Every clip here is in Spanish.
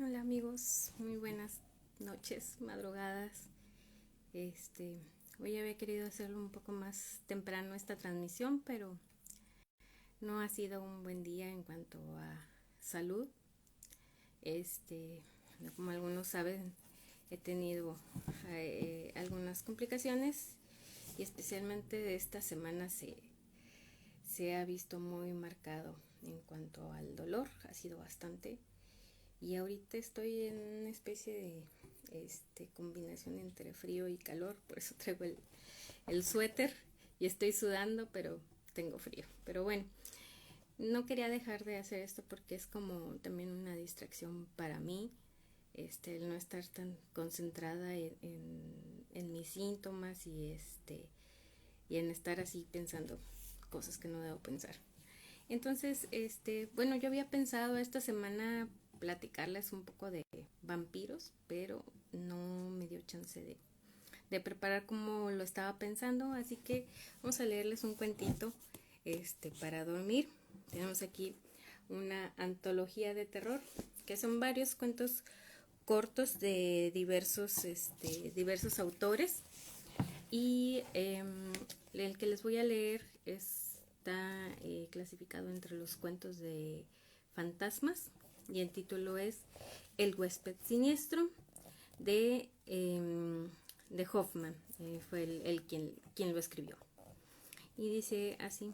Hola amigos, muy buenas noches, madrugadas. Hoy había querido hacerlo un poco más temprano esta transmisión, pero no ha sido un buen día en cuanto a salud. Este, Como algunos saben, he tenido algunas complicaciones y especialmente esta semana se ha visto muy marcado en cuanto al dolor, ha sido bastante. Y ahorita estoy en una especie de combinación entre frío y calor, por eso traigo el suéter y estoy sudando, pero tengo frío. Pero bueno, no quería dejar de hacer esto porque es como también una distracción para mí, el no estar tan concentrada en mis síntomas y en estar así pensando cosas que no debo pensar. Entonces, bueno, yo había pensado esta semana platicarles un poco de vampiros, pero no me dio chance de preparar como lo estaba pensando, así que vamos a leerles un cuentito para dormir. Tenemos aquí una antología de terror, que son varios cuentos cortos de diversos autores, y el que les voy a leer está clasificado entre los cuentos de fantasmas y el título es El huésped siniestro de Hoffman. Fue quien lo escribió. Y dice así: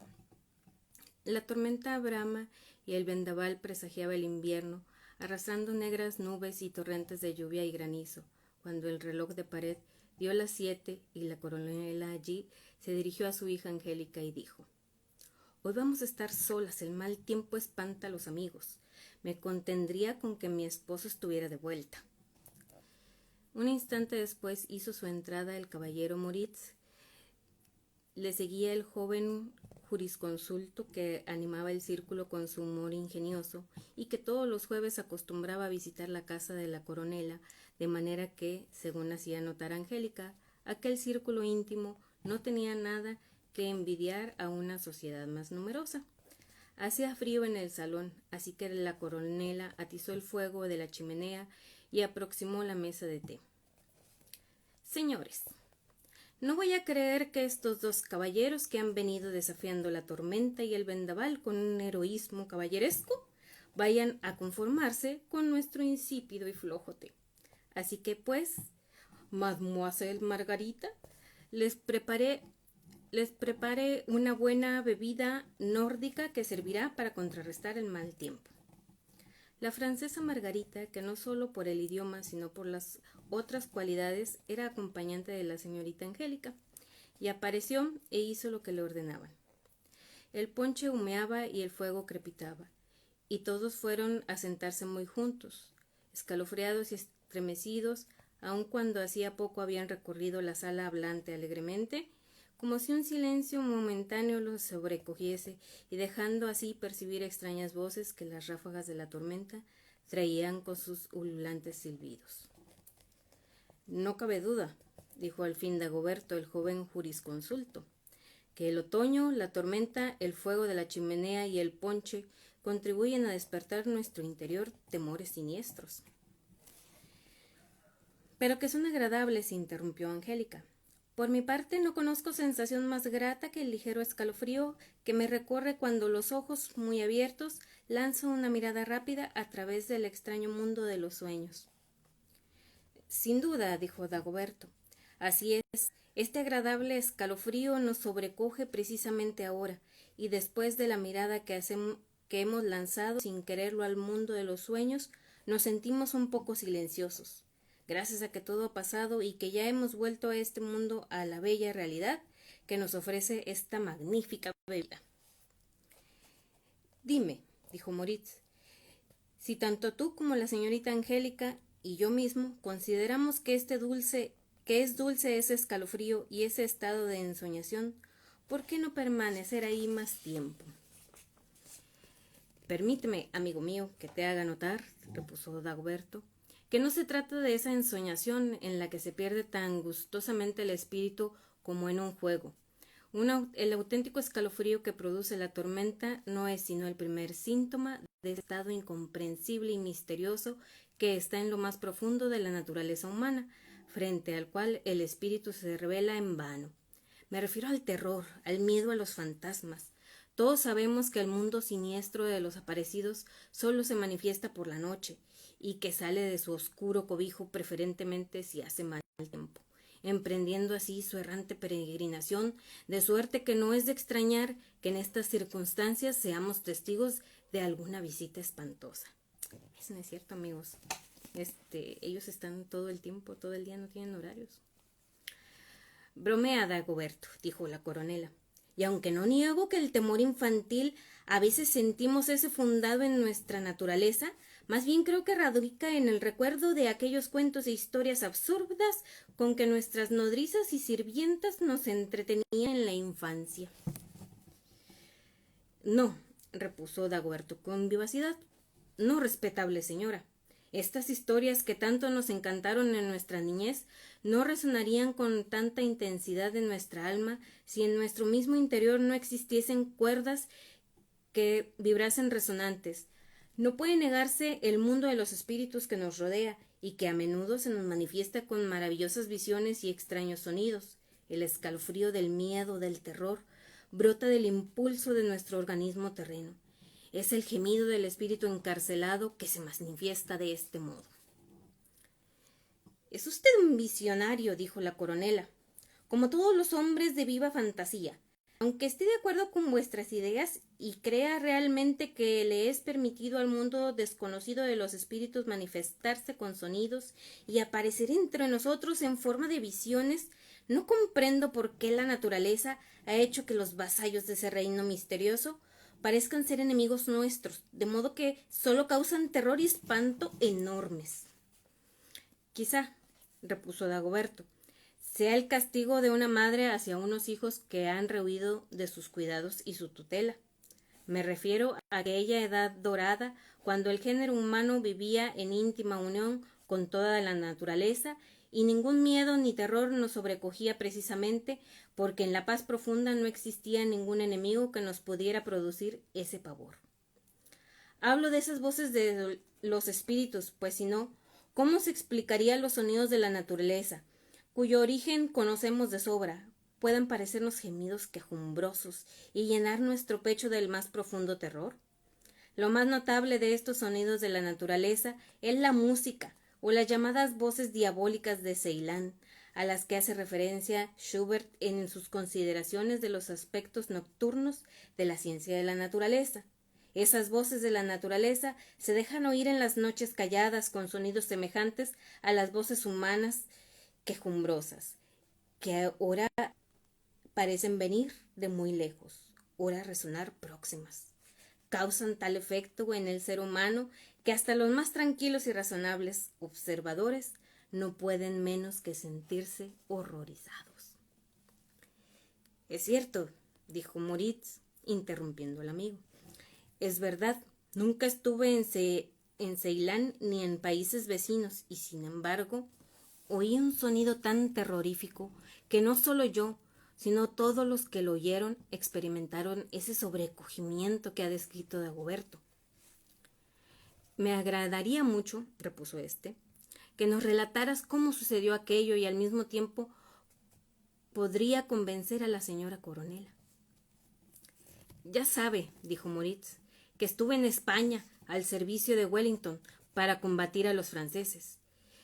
la tormenta brama y el vendaval presagiaba el invierno, arrastrando negras nubes y torrentes de lluvia y granizo, cuando el reloj de pared dio las 7 y la coronela allí se dirigió a su hija Angélica y dijo: hoy vamos a estar solas, el mal tiempo espanta a los amigos. Me contendría con que mi esposo estuviera de vuelta. Un instante después hizo su entrada el caballero Moritz. Le seguía el joven jurisconsulto que animaba el círculo con su humor ingenioso y que todos los jueves acostumbraba a visitar la casa de la coronela, de manera que, según hacía notar Angélica, aquel círculo íntimo no tenía nada que envidiar a una sociedad más numerosa. Hacía frío en el salón, así que la coronela atizó el fuego de la chimenea y aproximó la mesa de té. Señores, no voy a creer que estos dos caballeros que han venido desafiando la tormenta y el vendaval con un heroísmo caballeresco vayan a conformarse con nuestro insípido y flojo té. Así que pues, Mademoiselle Margarita, les prepare una buena bebida nórdica que servirá para contrarrestar el mal tiempo. La francesa Margarita, que no solo por el idioma, sino por las otras cualidades, era acompañante de la señorita Angélica, y apareció e hizo lo que le ordenaban. El ponche humeaba y el fuego crepitaba, y todos fueron a sentarse muy juntos, escalofriados y estremecidos, aun cuando hacía poco habían recorrido la sala hablante alegremente, como si un silencio momentáneo los sobrecogiese, y dejando así percibir extrañas voces que las ráfagas de la tormenta traían con sus ululantes silbidos. No cabe duda, dijo al fin Dagoberto, el joven jurisconsulto, que el otoño, la tormenta, el fuego de la chimenea y el ponche contribuyen a despertar en nuestro interior temores siniestros. Pero que son agradables, interrumpió Angélica. Por mi parte, no conozco sensación más grata que el ligero escalofrío que me recorre cuando los ojos, muy abiertos, lanzo una mirada rápida a través del extraño mundo de los sueños. Sin duda, dijo Dagoberto. Así es, este agradable escalofrío nos sobrecoge precisamente ahora, y después de la mirada que hemos lanzado sin quererlo al mundo de los sueños, nos sentimos un poco silenciosos. Gracias a que todo ha pasado y que ya hemos vuelto a este mundo a la bella realidad que nos ofrece esta magnífica bebida. Dime, dijo Moritz, si tanto tú como la señorita Angélica y yo mismo consideramos que es dulce ese escalofrío y ese estado de ensoñación, ¿por qué no permanecer ahí más tiempo? Permíteme, amigo mío, que te haga notar, repuso Dagoberto, que no se trata de esa ensoñación en la que se pierde tan gustosamente el espíritu como en un juego. El auténtico escalofrío que produce la tormenta no es sino el primer síntoma de ese estado incomprensible y misterioso que está en lo más profundo de la naturaleza humana, frente al cual el espíritu se revela en vano. Me refiero al terror, al miedo a los fantasmas. Todos sabemos que el mundo siniestro de los aparecidos solo se manifiesta por la noche, y que sale de su oscuro cobijo preferentemente si hace mal tiempo, emprendiendo así su errante peregrinación, de suerte que no es de extrañar que en estas circunstancias seamos testigos de alguna visita espantosa. Eso no es cierto, amigos. Ellos están todo el tiempo, todo el día, no tienen horarios. Bromea, Dagoberto, dijo la coronela, y aunque no niego que el temor infantil a veces sentimos ese fundado en nuestra naturaleza, más bien creo que radica en el recuerdo de aquellos cuentos e historias absurdas con que nuestras nodrizas y sirvientas nos entretenían en la infancia. No, repuso Dagoberto con vivacidad, no, respetable señora. Estas historias que tanto nos encantaron en nuestra niñez no resonarían con tanta intensidad en nuestra alma si en nuestro mismo interior no existiesen cuerdas que vibrasen resonantes. No puede negarse el mundo de los espíritus que nos rodea y que a menudo se nos manifiesta con maravillosas visiones y extraños sonidos. El escalofrío del miedo, del terror, brota del impulso de nuestro organismo terreno. Es el gemido del espíritu encarcelado que se manifiesta de este modo. Es usted un visionario, dijo la coronela, como todos los hombres de viva fantasía. Aunque esté de acuerdo con vuestras ideas y crea realmente que le es permitido al mundo desconocido de los espíritus manifestarse con sonidos y aparecer entre nosotros en forma de visiones, no comprendo por qué la naturaleza ha hecho que los vasallos de ese reino misterioso parezcan ser enemigos nuestros, de modo que solo causan terror y espanto enormes. Quizá, repuso Dagoberto, sea el castigo de una madre hacia unos hijos que han rehuido de sus cuidados y su tutela. Me refiero a aquella edad dorada cuando el género humano vivía en íntima unión con toda la naturaleza y ningún miedo ni terror nos sobrecogía precisamente porque en la paz profunda no existía ningún enemigo que nos pudiera producir ese pavor. Hablo de esas voces de los espíritus, pues si no, ¿cómo se explicarían los sonidos de la naturaleza, cuyo origen conocemos de sobra? Puedan parecernos gemidos quejumbrosos y llenar nuestro pecho del más profundo terror. Lo más notable de estos sonidos de la naturaleza es la música, o las llamadas voces diabólicas de Ceilán, a las que hace referencia Schubert en sus consideraciones de los aspectos nocturnos de la ciencia de la naturaleza. Esas voces de la naturaleza se dejan oír en las noches calladas con sonidos semejantes a las voces humanas quejumbrosas, que ora parecen venir de muy lejos, ora resonar próximas. Causan tal efecto en el ser humano que hasta los más tranquilos y razonables observadores no pueden menos que sentirse horrorizados. Es cierto, dijo Moritz, interrumpiendo al amigo. Es verdad, nunca estuve en Ceilán ni en países vecinos y sin embargo oí un sonido tan terrorífico que no solo yo, sino todos los que lo oyeron experimentaron ese sobrecogimiento que ha descrito Dagoberto. Me agradaría mucho, repuso que nos relataras cómo sucedió aquello y al mismo tiempo podría convencer a la señora coronela. Ya sabe, dijo Moritz, que estuve en España al servicio de Wellington para combatir a los franceses.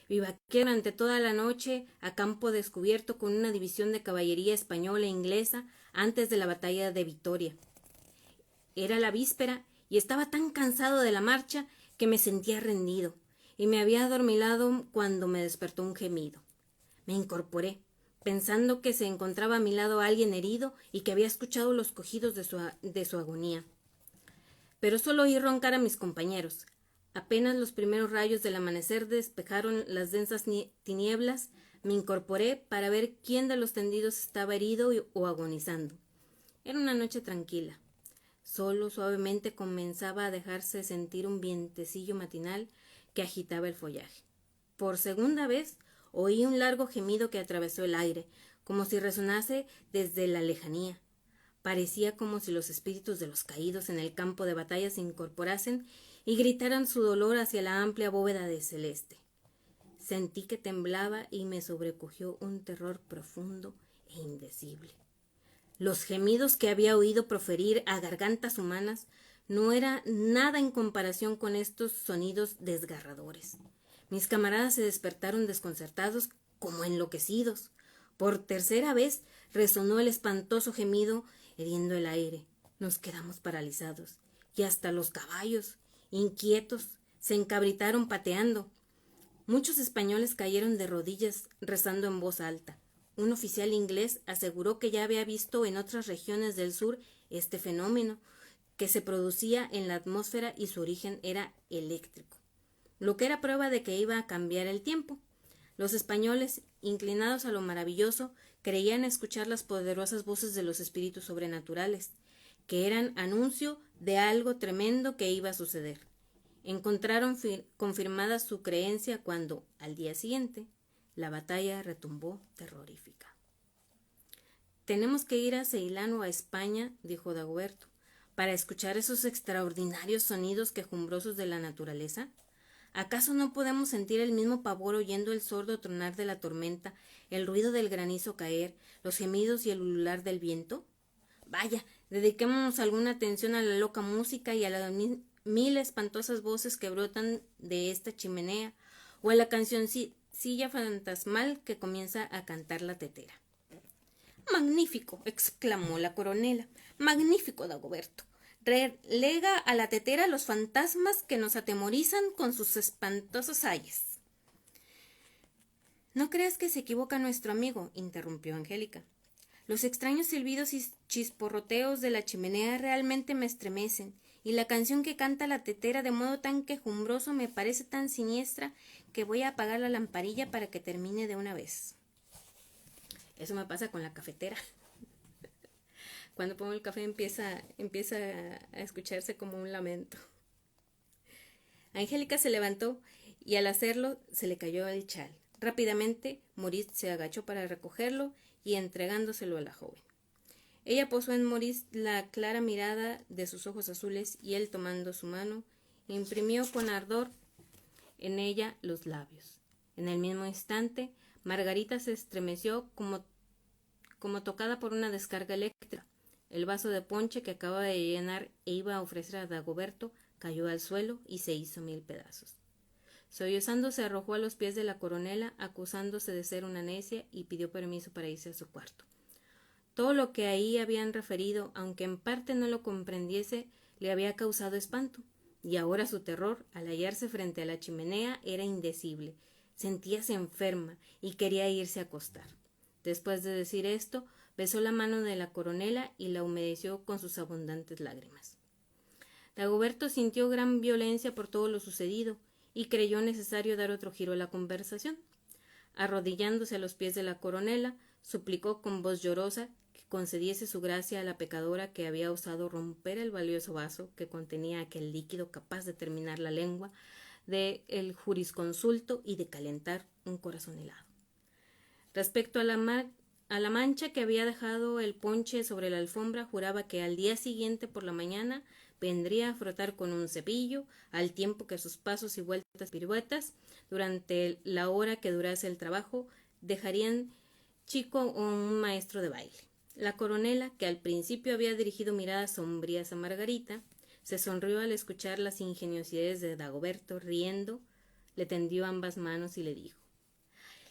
Vivaqué durante toda la noche a campo descubierto con una división de caballería española e inglesa antes de la batalla de Vitoria. Era la víspera y estaba tan cansado de la marcha que me sentía rendido y me había adormilado cuando me despertó un gemido. Me incorporé, pensando que se encontraba a mi lado alguien herido y que había escuchado los cojidos de su agonía. Pero solo oí roncar a mis compañeros. Apenas los primeros rayos del amanecer despejaron las densas tinieblas, me incorporé para ver quién de los tendidos estaba herido o agonizando. Era una noche tranquila. Solo suavemente comenzaba a dejarse sentir un vientecillo matinal que agitaba el follaje. Por segunda vez oí un largo gemido que atravesó el aire, como si resonase desde la lejanía. Parecía como si los espíritus de los caídos en el campo de batalla se incorporasen y gritaran su dolor hacia la amplia bóveda de celeste. Sentí que temblaba y me sobrecogió un terror profundo e indecible. Los gemidos que había oído proferir a gargantas humanas no era nada en comparación con estos sonidos desgarradores. Mis camaradas se despertaron desconcertados, como enloquecidos. Por tercera vez resonó el espantoso gemido hiriendo el aire. Nos quedamos paralizados, y hasta los caballos, inquietos, se encabritaron pateando. Muchos españoles cayeron de rodillas rezando en voz alta. Un oficial inglés aseguró que ya había visto en otras regiones del sur este fenómeno, que se producía en la atmósfera y su origen era eléctrico, lo que era prueba de que iba a cambiar el tiempo. Los españoles, inclinados a lo maravilloso, creían escuchar las poderosas voces de los espíritus sobrenaturales, que eran anuncio de algo tremendo que iba a suceder. Encontraron confirmada su creencia cuando, al día siguiente, la batalla retumbó terrorífica. «Tenemos que ir a Ceilán o a España», dijo Dagoberto, «para escuchar esos extraordinarios sonidos quejumbrosos de la naturaleza. ¿Acaso no podemos sentir el mismo pavor oyendo el sordo tronar de la tormenta, el ruido del granizo caer, los gemidos y el ulular del viento? Vaya, dediquémonos alguna atención a la loca música y a las mil espantosas voces que brotan de esta chimenea, o a la cancioncilla fantasmal que comienza a cantar la tetera». «Magnífico», exclamó la coronela, «magnífico, Dagoberto. Relega a la tetera los fantasmas que nos atemorizan con sus espantosos ayes». «No creas que se equivoca nuestro amigo», interrumpió Angélica. «Los extraños silbidos y chisporroteos de la chimenea realmente me estremecen, y la canción que canta la tetera de modo tan quejumbroso me parece tan siniestra que voy a apagar la lamparilla para que termine de una vez». Eso me pasa con la cafetera. Cuando pongo el café empieza a escucharse como un lamento. Angélica se levantó y al hacerlo se le cayó el chal. Rápidamente Maurice se agachó para recogerlo y entregándoselo a la joven. Ella posó en Maurice la clara mirada de sus ojos azules y él, tomando su mano, imprimió con ardor en ella los labios. En el mismo instante, Margarita se estremeció como tocada por una descarga eléctrica. El vaso de ponche que acababa de llenar e iba a ofrecer a Dagoberto cayó al suelo y se hizo 1000 pedazos. Sollozando se arrojó a los pies de la coronela, acusándose de ser una necia, y pidió permiso para irse a su cuarto. Todo lo que ahí habían referido, aunque en parte no lo comprendiese, le había causado espanto, y ahora su terror, al hallarse frente a la chimenea, era indecible. Sentíase enferma y quería irse a acostar. Después de decir esto, besó la mano de la coronela y la humedeció con sus abundantes lágrimas. Dagoberto sintió gran violencia por todo lo sucedido y creyó necesario dar otro giro a la conversación. Arrodillándose a los pies de la coronela, suplicó con voz llorosa que concediese su gracia a la pecadora que había osado romper el valioso vaso que contenía aquel líquido capaz de terminar la lengua del jurisconsulto y de calentar un corazón helado. Respecto a la mancha que había dejado el ponche sobre la alfombra, juraba que al día siguiente por la mañana vendría a frotar con un cepillo, al tiempo que sus pasos y vueltas piruetas, durante la hora que durase el trabajo, dejarían chico o un maestro de baile. La coronela, que al principio había dirigido miradas sombrías a Margarita, se sonrió al escuchar las ingeniosidades de Dagoberto. Riendo, le tendió ambas manos y le dijo: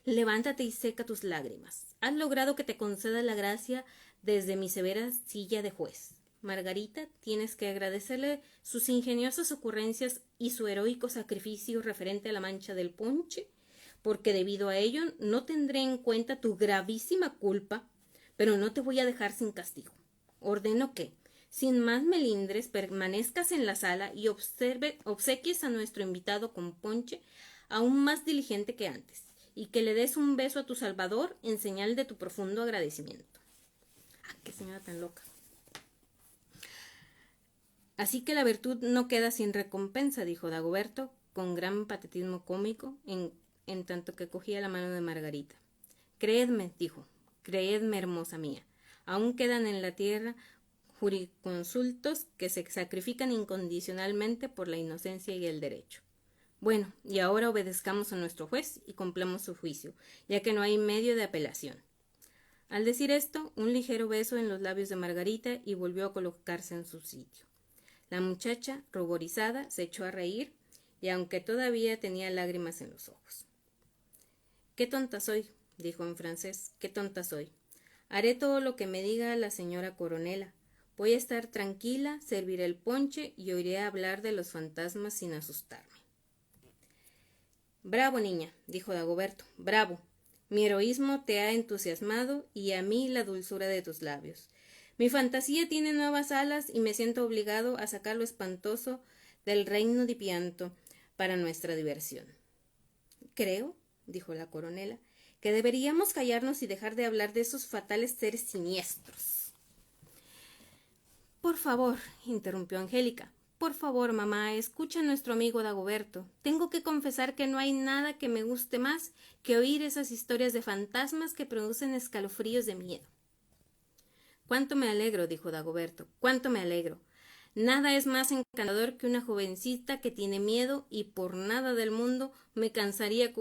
«Levántate y seca tus lágrimas. Has logrado que te conceda la gracia desde mi severa silla de juez. Margarita, tienes que agradecerle sus ingeniosas ocurrencias y su heroico sacrificio referente a la mancha del ponche, porque debido a ello no tendré en cuenta tu gravísima culpa, pero no te voy a dejar sin castigo. Ordeno que, sin más melindres, permanezcas en la sala y obsequies a nuestro invitado con ponche aún más diligente que antes, y que le des un beso a tu salvador en señal de tu profundo agradecimiento». ¡Ah, qué señora tan loca! «Así que la virtud no queda sin recompensa», dijo Dagoberto, con gran patetismo cómico, en tanto que cogía la mano de Margarita. «Creedme», dijo, «creedme, hermosa mía, aún quedan en la tierra jurisconsultos que se sacrifican incondicionalmente por la inocencia y el derecho. Bueno, y ahora obedezcamos a nuestro juez y cumplamos su juicio, ya que no hay medio de apelación. Al decir esto, un ligero beso en los labios de Margarita y volvió a colocarse en su sitio. La muchacha, ruborizada, se echó a reír, y aunque todavía tenía lágrimas en los ojos. «Qué tonta soy», dijo en francés, «qué tonta soy. Haré todo lo que me diga la señora coronela. Voy a estar tranquila, serviré el ponche y oiré hablar de los fantasmas sin asustarme». «Bravo, niña», dijo Dagoberto, «bravo. Mi heroísmo te ha entusiasmado y a mí la dulzura de tus labios. Mi fantasía tiene nuevas alas y me siento obligado a sacar lo espantoso del reino de Pianto para nuestra diversión». «Creo», dijo la coronela, «que deberíamos callarnos y dejar de hablar de esos fatales seres siniestros». «Por favor», interrumpió Angélica, «por favor, mamá, escucha a nuestro amigo Dagoberto. Tengo que confesar que no hay nada que me guste más que oír esas historias de fantasmas que producen escalofríos de miedo». «Cuánto me alegro», dijo Dagoberto, «cuánto me alegro. Nada es más encantador que una jovencita que tiene miedo y por nada del mundo me casaría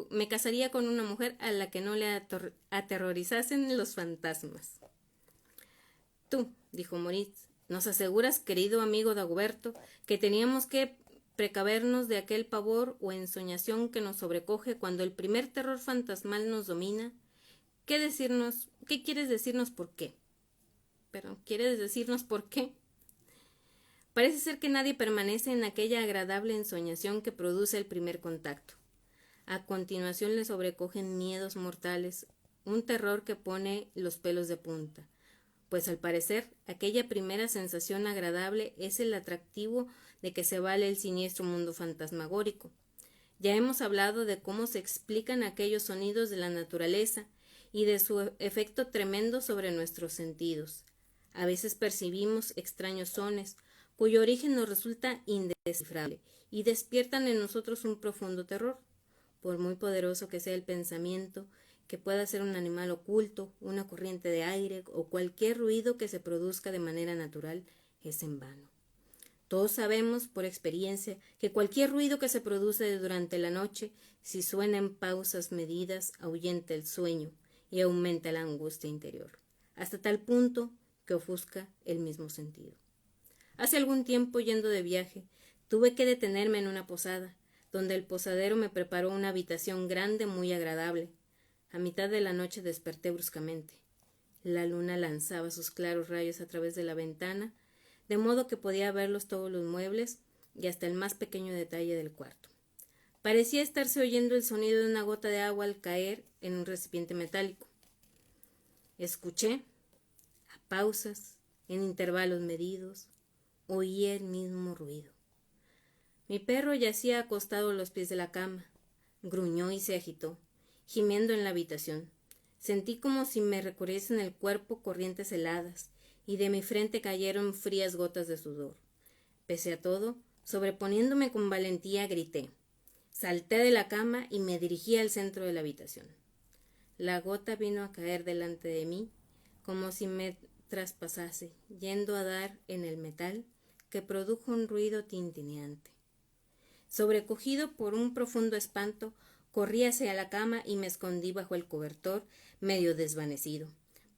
con una mujer a la que no le aterrorizasen los fantasmas». «Tú», dijo Moritz, «nos aseguras, querido amigo Dagoberto, que teníamos que precavernos de aquel pavor o ensoñación que nos sobrecoge cuando el primer terror fantasmal nos domina. ¿Qué quieres decirnos por qué?» ¿Quieres decirnos por qué? Parece ser que nadie permanece en aquella agradable ensoñación que produce el primer contacto. A continuación le sobrecogen miedos mortales, un terror que pone los pelos de punta, pues al parecer aquella primera sensación agradable es el atractivo de que se vale el siniestro mundo fantasmagórico. Ya hemos hablado de cómo se explican aquellos sonidos de la naturaleza y de su efecto tremendo sobre nuestros sentidos. A veces percibimos extraños sones, cuyo origen nos resulta indescifrable, y despiertan en nosotros un profundo terror. Por muy poderoso que sea el pensamiento, que pueda ser un animal oculto, una corriente de aire o cualquier ruido que se produzca de manera natural, es en vano. Todos sabemos, por experiencia, que cualquier ruido que se produce durante la noche, si suena en pausas medidas, ahuyenta el sueño y aumenta la angustia interior, hasta tal punto que ofusca el mismo sentido. Hace algún tiempo, yendo de viaje, tuve que detenerme en una posada, donde el posadero me preparó una habitación grande muy agradable. A mitad de la noche desperté bruscamente. La luna lanzaba sus claros rayos a través de la ventana, de modo que podía verlos todos los muebles y hasta el más pequeño detalle del cuarto. Parecía estarse oyendo el sonido de una gota de agua al caer en un recipiente metálico. Escuché, a pausas, en intervalos medidos, oía el mismo ruido. Mi perro yacía acostado a los pies de la cama. Gruñó y se agitó, gimiendo en la habitación. Sentí como si me recorriesen el cuerpo corrientes heladas, y de mi frente cayeron frías gotas de sudor. Pese a todo, sobreponiéndome con valentía, grité. Salté de la cama y me dirigí al centro de la habitación. La gota vino a caer delante de mí, como si me traspasase, yendo a dar en el metal, que produjo un ruido tintineante. Sobrecogido por un profundo espanto, corrí hacia la cama y me escondí bajo el cobertor, medio desvanecido.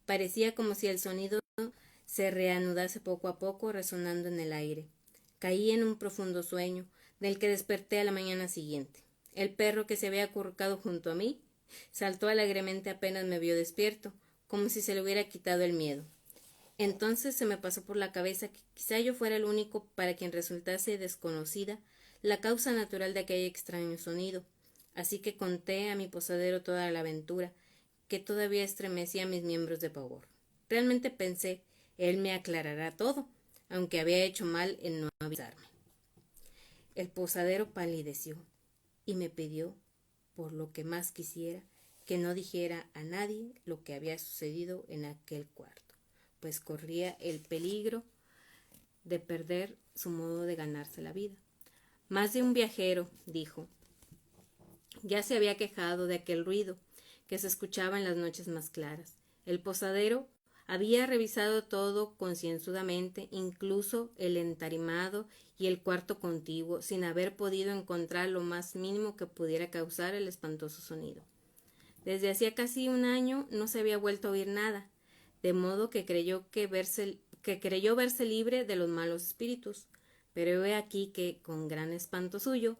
Parecía como si el sonido se reanudase poco a poco, resonando en el aire. Caí en un profundo sueño, del que desperté a la mañana siguiente. El perro, que se había acurrucado junto a mí, saltó alegremente apenas me vio despierto, como si se le hubiera quitado el miedo. Entonces se me pasó por la cabeza que quizá yo fuera el único para quien resultase desconocida la causa natural de aquel extraño sonido, así que conté a mi posadero toda la aventura, que todavía estremecía mis miembros de pavor. Realmente pensé, él me aclarará todo, aunque había hecho mal en no avisarme. El posadero palideció y me pidió, por lo que más quisiera, que no dijera a nadie lo que había sucedido en aquel cuarto, pues corría el peligro de perder su modo de ganarse la vida. Más de un viajero, dijo, ya se había quejado de aquel ruido que se escuchaba en las noches más claras. El posadero Había revisado todo concienzudamente, incluso el entarimado y el cuarto contiguo, sin haber podido encontrar lo más mínimo que pudiera causar el espantoso sonido. Desde hacía casi un año no se había vuelto a oír nada, de modo que creyó verse libre de los malos espíritus. Pero he aquí que, con gran espanto suyo,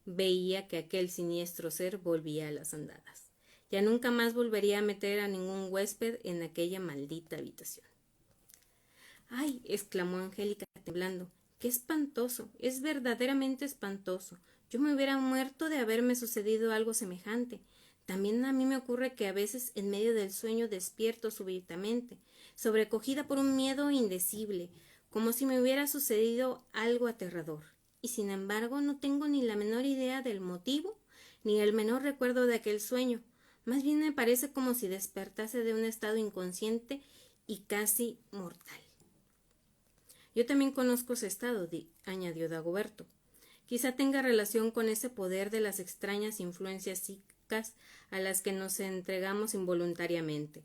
veía que aquel siniestro ser volvía a las andadas. Ya nunca más volvería a meter a ningún huésped en aquella maldita habitación. ¡Ay! Exclamó Angélica temblando. ¡Qué espantoso! Es verdaderamente espantoso. Yo me hubiera muerto de haberme sucedido algo semejante. También a mí me ocurre que a veces en medio del sueño despierto súbitamente, sobrecogida por un miedo indecible, como si me hubiera sucedido algo aterrador. Y sin embargo no tengo ni la menor idea del motivo, ni el menor recuerdo de aquel sueño. Más bien me parece como si despertase de un estado inconsciente y casi mortal. Yo también conozco ese estado, añadió Dagoberto. Quizá tenga relación con ese poder de las extrañas influencias psíquicas a las que nos entregamos involuntariamente.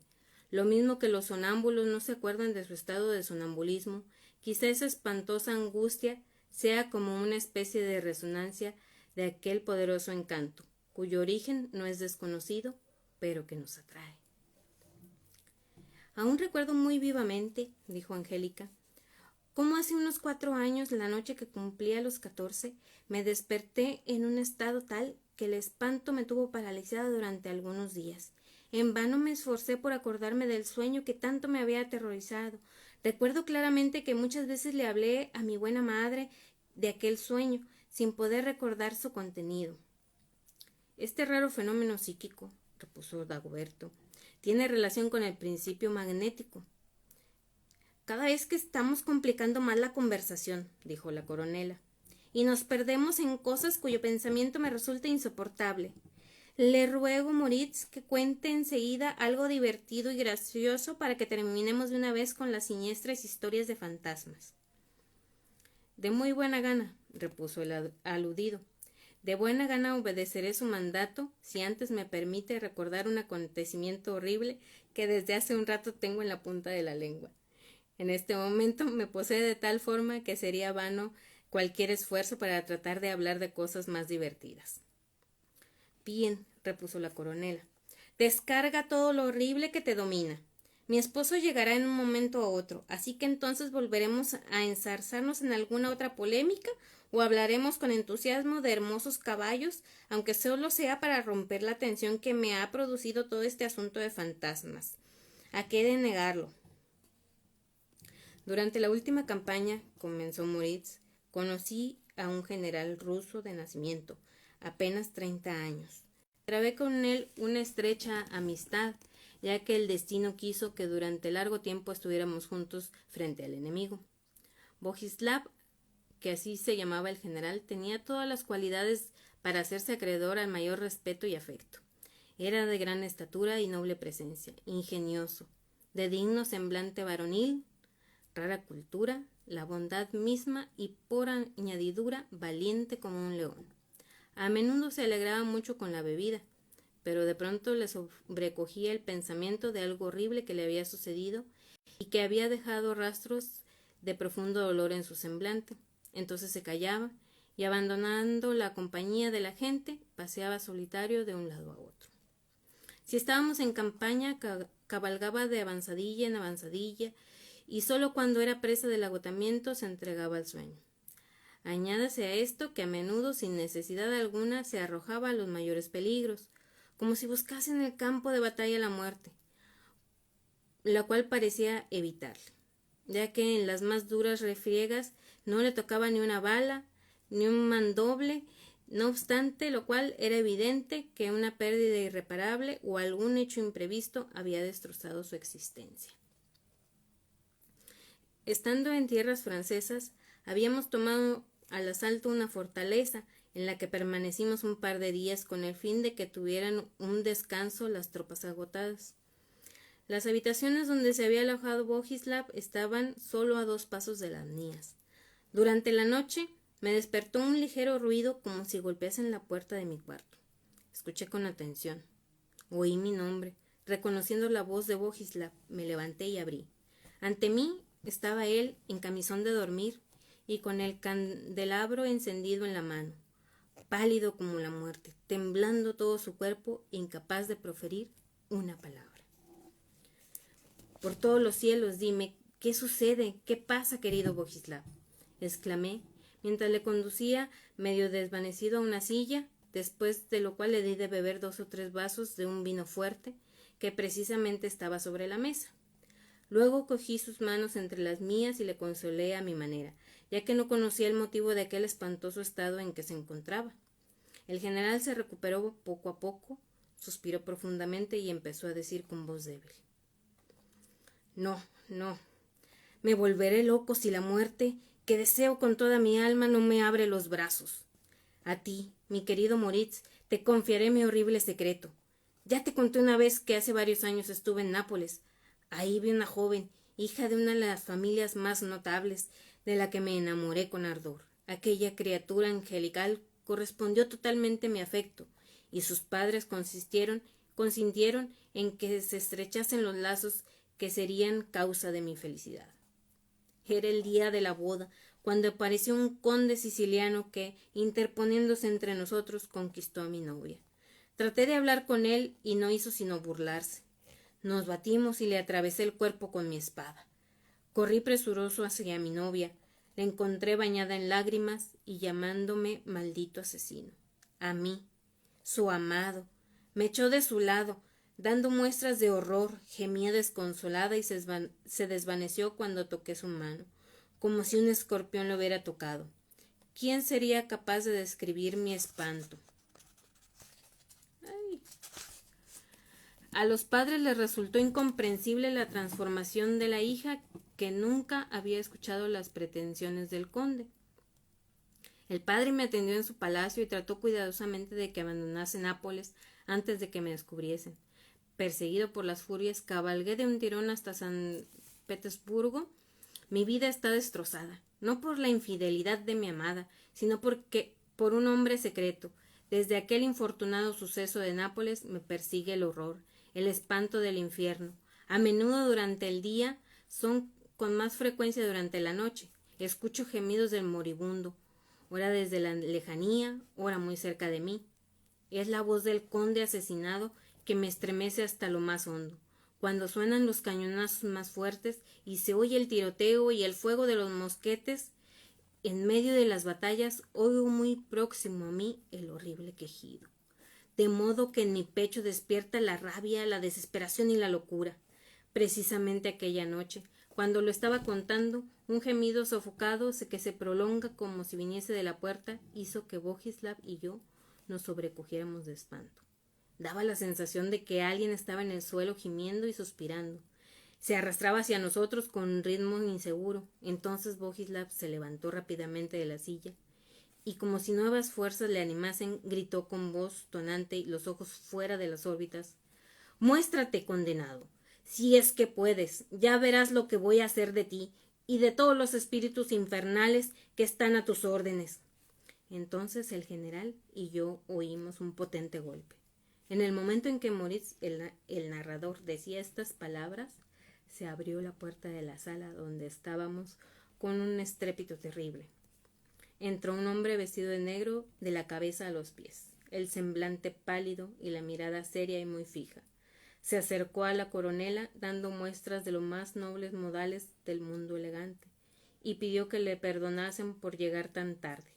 Lo mismo que los sonámbulos no se acuerdan de su estado de sonambulismo, quizá esa espantosa angustia sea como una especie de resonancia de aquel poderoso encanto, cuyo origen no es desconocido, pero que nos atrae. Aún recuerdo muy vivamente, dijo Angélica, cómo hace unos 4 años, la noche que cumplía los 14, me desperté en un estado tal que el espanto me tuvo paralizada durante algunos días. En vano me esforcé por acordarme del sueño que tanto me había aterrorizado. Recuerdo claramente que muchas veces le hablé a mi buena madre de aquel sueño, sin poder recordar su contenido. Este raro fenómeno psíquico, repuso Dagoberto, tiene relación con el principio magnético. Cada vez que estamos complicando más la conversación, dijo la coronela, y nos perdemos en cosas cuyo pensamiento me resulta insoportable. Le ruego, Moritz, que cuente enseguida algo divertido y gracioso para que terminemos de una vez con las siniestras historias de fantasmas. De muy buena gana, repuso el aludido. De buena gana obedeceré su mandato si antes me permite recordar un acontecimiento horrible que desde hace un rato tengo en la punta de la lengua. En este momento me posee de tal forma que sería vano cualquier esfuerzo para tratar de hablar de cosas más divertidas. Bien, repuso la coronela, descarga todo lo horrible que te domina. Mi esposo llegará en un momento u otro, así que entonces volveremos a enzarzarnos en alguna otra polémica o hablaremos con entusiasmo de hermosos caballos, aunque solo sea para romper la tensión que me ha producido todo este asunto de fantasmas. ¿A qué he de negarlo? Durante la última campaña, comenzó Moritz, conocí a un general ruso de nacimiento, apenas 30 años. Trabé con él una estrecha amistad, ya que el destino quiso que durante largo tiempo estuviéramos juntos frente al enemigo. Bogislav, que así se llamaba el general, tenía todas las cualidades para hacerse acreedor al mayor respeto y afecto. Era de gran estatura y noble presencia, ingenioso, de digno semblante varonil, rara cultura, la bondad misma y por añadidura valiente como un león. A menudo se alegraba mucho con la bebida, pero de pronto le sobrecogía el pensamiento de algo horrible que le había sucedido y que había dejado rastros de profundo dolor en su semblante. Entonces se callaba y, abandonando la compañía de la gente, paseaba solitario de un lado a otro. Si estábamos en campaña, cabalgaba de avanzadilla en avanzadilla, y sólo cuando era presa del agotamiento se entregaba al sueño. Añádase a esto que a menudo, sin necesidad alguna, se arrojaba a los mayores peligros, como si buscase en el campo de batalla la muerte, la cual parecía evitarle, ya que en las más duras refriegas no le tocaba ni una bala, ni un mandoble, no obstante lo cual era evidente que una pérdida irreparable o algún hecho imprevisto había destrozado su existencia. Estando en tierras francesas, habíamos tomado al asalto una fortaleza en la que permanecimos un par de días con el fin de que tuvieran un descanso las tropas agotadas. Las habitaciones donde se había alojado Bogislav estaban solo a 2 pasos de las mías. Durante la noche me despertó un ligero ruido como si golpeasen la puerta de mi cuarto. Escuché con atención. Oí mi nombre. Reconociendo la voz de Bogislav, me levanté y abrí. Ante mí estaba él en camisón de dormir y con el candelabro encendido en la mano, pálido como la muerte, temblando todo su cuerpo, incapaz de proferir una palabra. Por todos los cielos, dime, ¿qué sucede? ¿Qué pasa, querido Bogislav? Exclamé, mientras le conducía medio desvanecido a una silla, después de lo cual le di de beber 2 o 3 vasos de un vino fuerte que precisamente estaba sobre la mesa. Luego cogí sus manos entre las mías y le consolé a mi manera, ya que no conocía el motivo de aquel espantoso estado en que se encontraba. El general se recuperó poco a poco, suspiró profundamente y empezó a decir con voz débil: No, no. Me volveré loco si la muerte, que deseo con toda mi alma, no me abre los brazos. A ti, mi querido Moritz, te confiaré mi horrible secreto. Ya te conté una vez que hace varios años estuve en Nápoles. Ahí vi una joven, hija de una de las familias más notables, de la que me enamoré con ardor. Aquella criatura angelical correspondió totalmente a mi afecto, y sus padres consintieron en que se estrechasen los lazos que serían causa de mi felicidad. Era el día de la boda, cuando apareció un conde siciliano que, interponiéndose entre nosotros, conquistó a mi novia. Traté de hablar con él y no hizo sino burlarse. Nos batimos y le atravesé el cuerpo con mi espada. Corrí presuroso hacia mi novia, la encontré bañada en lágrimas y llamándome maldito asesino. A mí, su amado, me echó de su lado, dando muestras de horror, gemía desconsolada y se desvaneció cuando toqué su mano, como si un escorpión lo hubiera tocado. ¿Quién sería capaz de describir mi espanto? Ay. A los padres les resultó incomprensible la transformación de la hija, que nunca había escuchado las pretensiones del conde. El padre me atendió en su palacio y trató cuidadosamente de que abandonase Nápoles antes de que me descubriesen. Perseguido por las furias, cabalgué de un tirón hasta San Petersburgo. Mi vida está destrozada, no por la infidelidad de mi amada, sino por un hombre secreto. Desde aquel infortunado suceso de Nápoles me persigue el horror, el espanto del infierno. A menudo durante el día, son con más frecuencia durante la noche. Escucho gemidos del moribundo, ora desde la lejanía, ora muy cerca de mí. Es la voz del conde asesinado que me estremece hasta lo más hondo. Cuando suenan los cañonazos más fuertes y se oye el tiroteo y el fuego de los mosquetes, en medio de las batallas oigo muy próximo a mí el horrible quejido, de modo que en mi pecho despierta la rabia, la desesperación y la locura. Precisamente aquella noche, cuando lo estaba contando, un gemido sofocado que se prolonga como si viniese de la puerta hizo que Bogislav y yo nos sobrecogiéramos de espanto. Daba la sensación de que alguien estaba en el suelo gimiendo y suspirando. Se arrastraba hacia nosotros con un ritmo inseguro. Entonces Bogislav se levantó rápidamente de la silla y, como si nuevas fuerzas le animasen, gritó con voz tonante y los ojos fuera de las órbitas: «Muéstrate, condenado. Si es que puedes, ya verás lo que voy a hacer de ti y de todos los espíritus infernales que están a tus órdenes». Entonces el general y yo oímos un potente golpe. En el momento en que Moritz, el narrador, decía estas palabras, se abrió la puerta de la sala donde estábamos con un estrépito terrible. Entró un hombre vestido de negro de la cabeza a los pies, el semblante pálido y la mirada seria y muy fija. Se acercó a la coronela dando muestras de los más nobles modales del mundo elegante y pidió que le perdonasen por llegar tan tarde.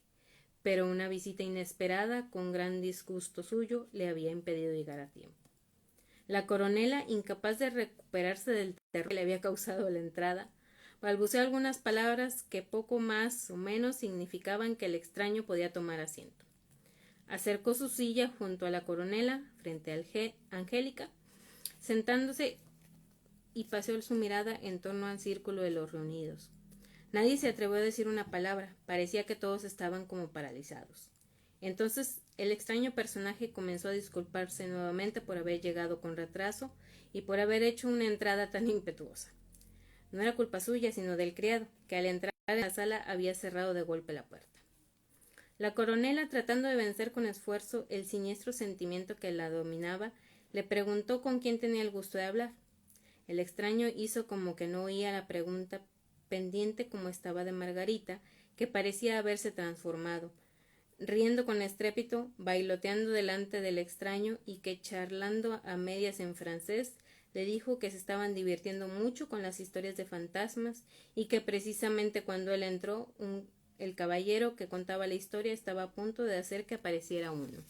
Pero una visita inesperada, con gran disgusto suyo, le había impedido llegar a tiempo. La coronela, incapaz de recuperarse del terror que le había causado la entrada, balbuceó algunas palabras que poco más o menos significaban que el extraño podía tomar asiento. Acercó su silla junto a la coronela, frente a Angélica, sentándose, y paseó su mirada en torno al círculo de los reunidos. Nadie se atrevió a decir una palabra, parecía que todos estaban como paralizados. Entonces el extraño personaje comenzó a disculparse nuevamente por haber llegado con retraso y por haber hecho una entrada tan impetuosa. No era culpa suya, sino del criado, que al entrar en la sala había cerrado de golpe la puerta. La coronela, tratando de vencer con esfuerzo el siniestro sentimiento que la dominaba, Le preguntó con quién tenía el gusto de hablar. El extraño hizo como que no oía la pregunta, pendiente como estaba de Margarita, que parecía haberse transformado, riendo con estrépito, bailoteando delante del extraño y que, charlando a medias en francés, le dijo que se estaban divirtiendo mucho con las historias de fantasmas y que precisamente cuando él entró, el caballero que contaba la historia estaba a punto de hacer que apareciera uno.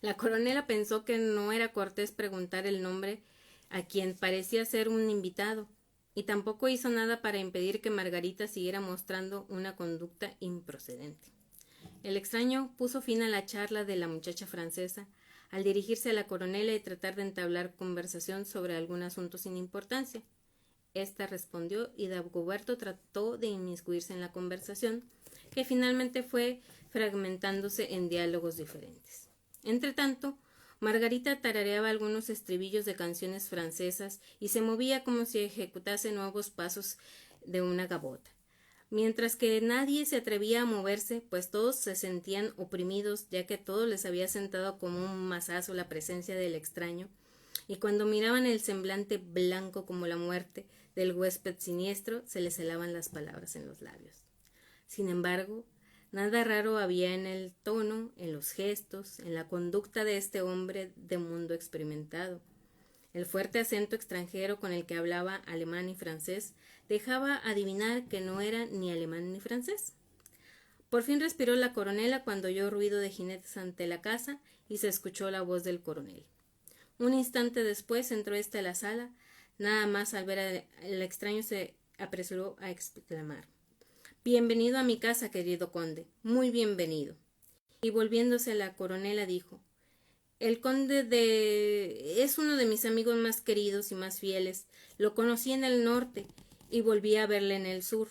La coronela pensó que no era cortés preguntar el nombre a quien parecía ser un invitado, y tampoco hizo nada para impedir que Margarita siguiera mostrando una conducta improcedente. El extraño puso fin a la charla de la muchacha francesa al dirigirse a la coronela y tratar de entablar conversación sobre algún asunto sin importancia. Esta respondió y Dagoberto trató de inmiscuirse en la conversación, que finalmente fue fragmentándose en diálogos diferentes. Entretanto, Margarita tarareaba algunos estribillos de canciones francesas y se movía como si ejecutase nuevos pasos de una gavota, mientras que nadie se atrevía a moverse, pues todos se sentían oprimidos, ya que a todos les había sentado como un mazazo la presencia del extraño, y cuando miraban el semblante blanco como la muerte del huésped siniestro, se les helaban las palabras en los labios. Sin embargo, nada raro había en el tono, en los gestos, en la conducta de este hombre de mundo experimentado. El fuerte acento extranjero con el que hablaba alemán y francés dejaba adivinar que no era ni alemán ni francés. Por fin respiró la coronela cuando oyó ruido de jinetes ante la casa y se escuchó la voz del coronel. Un instante después entró éste a la sala. Nada más al ver al extraño se apresuró a exclamar: «Bienvenido a mi casa, querido conde, muy bienvenido». Y volviéndose a la coronela dijo: «El conde es uno de mis amigos más queridos y más fieles. Lo conocí en el norte y volví a verle en el sur».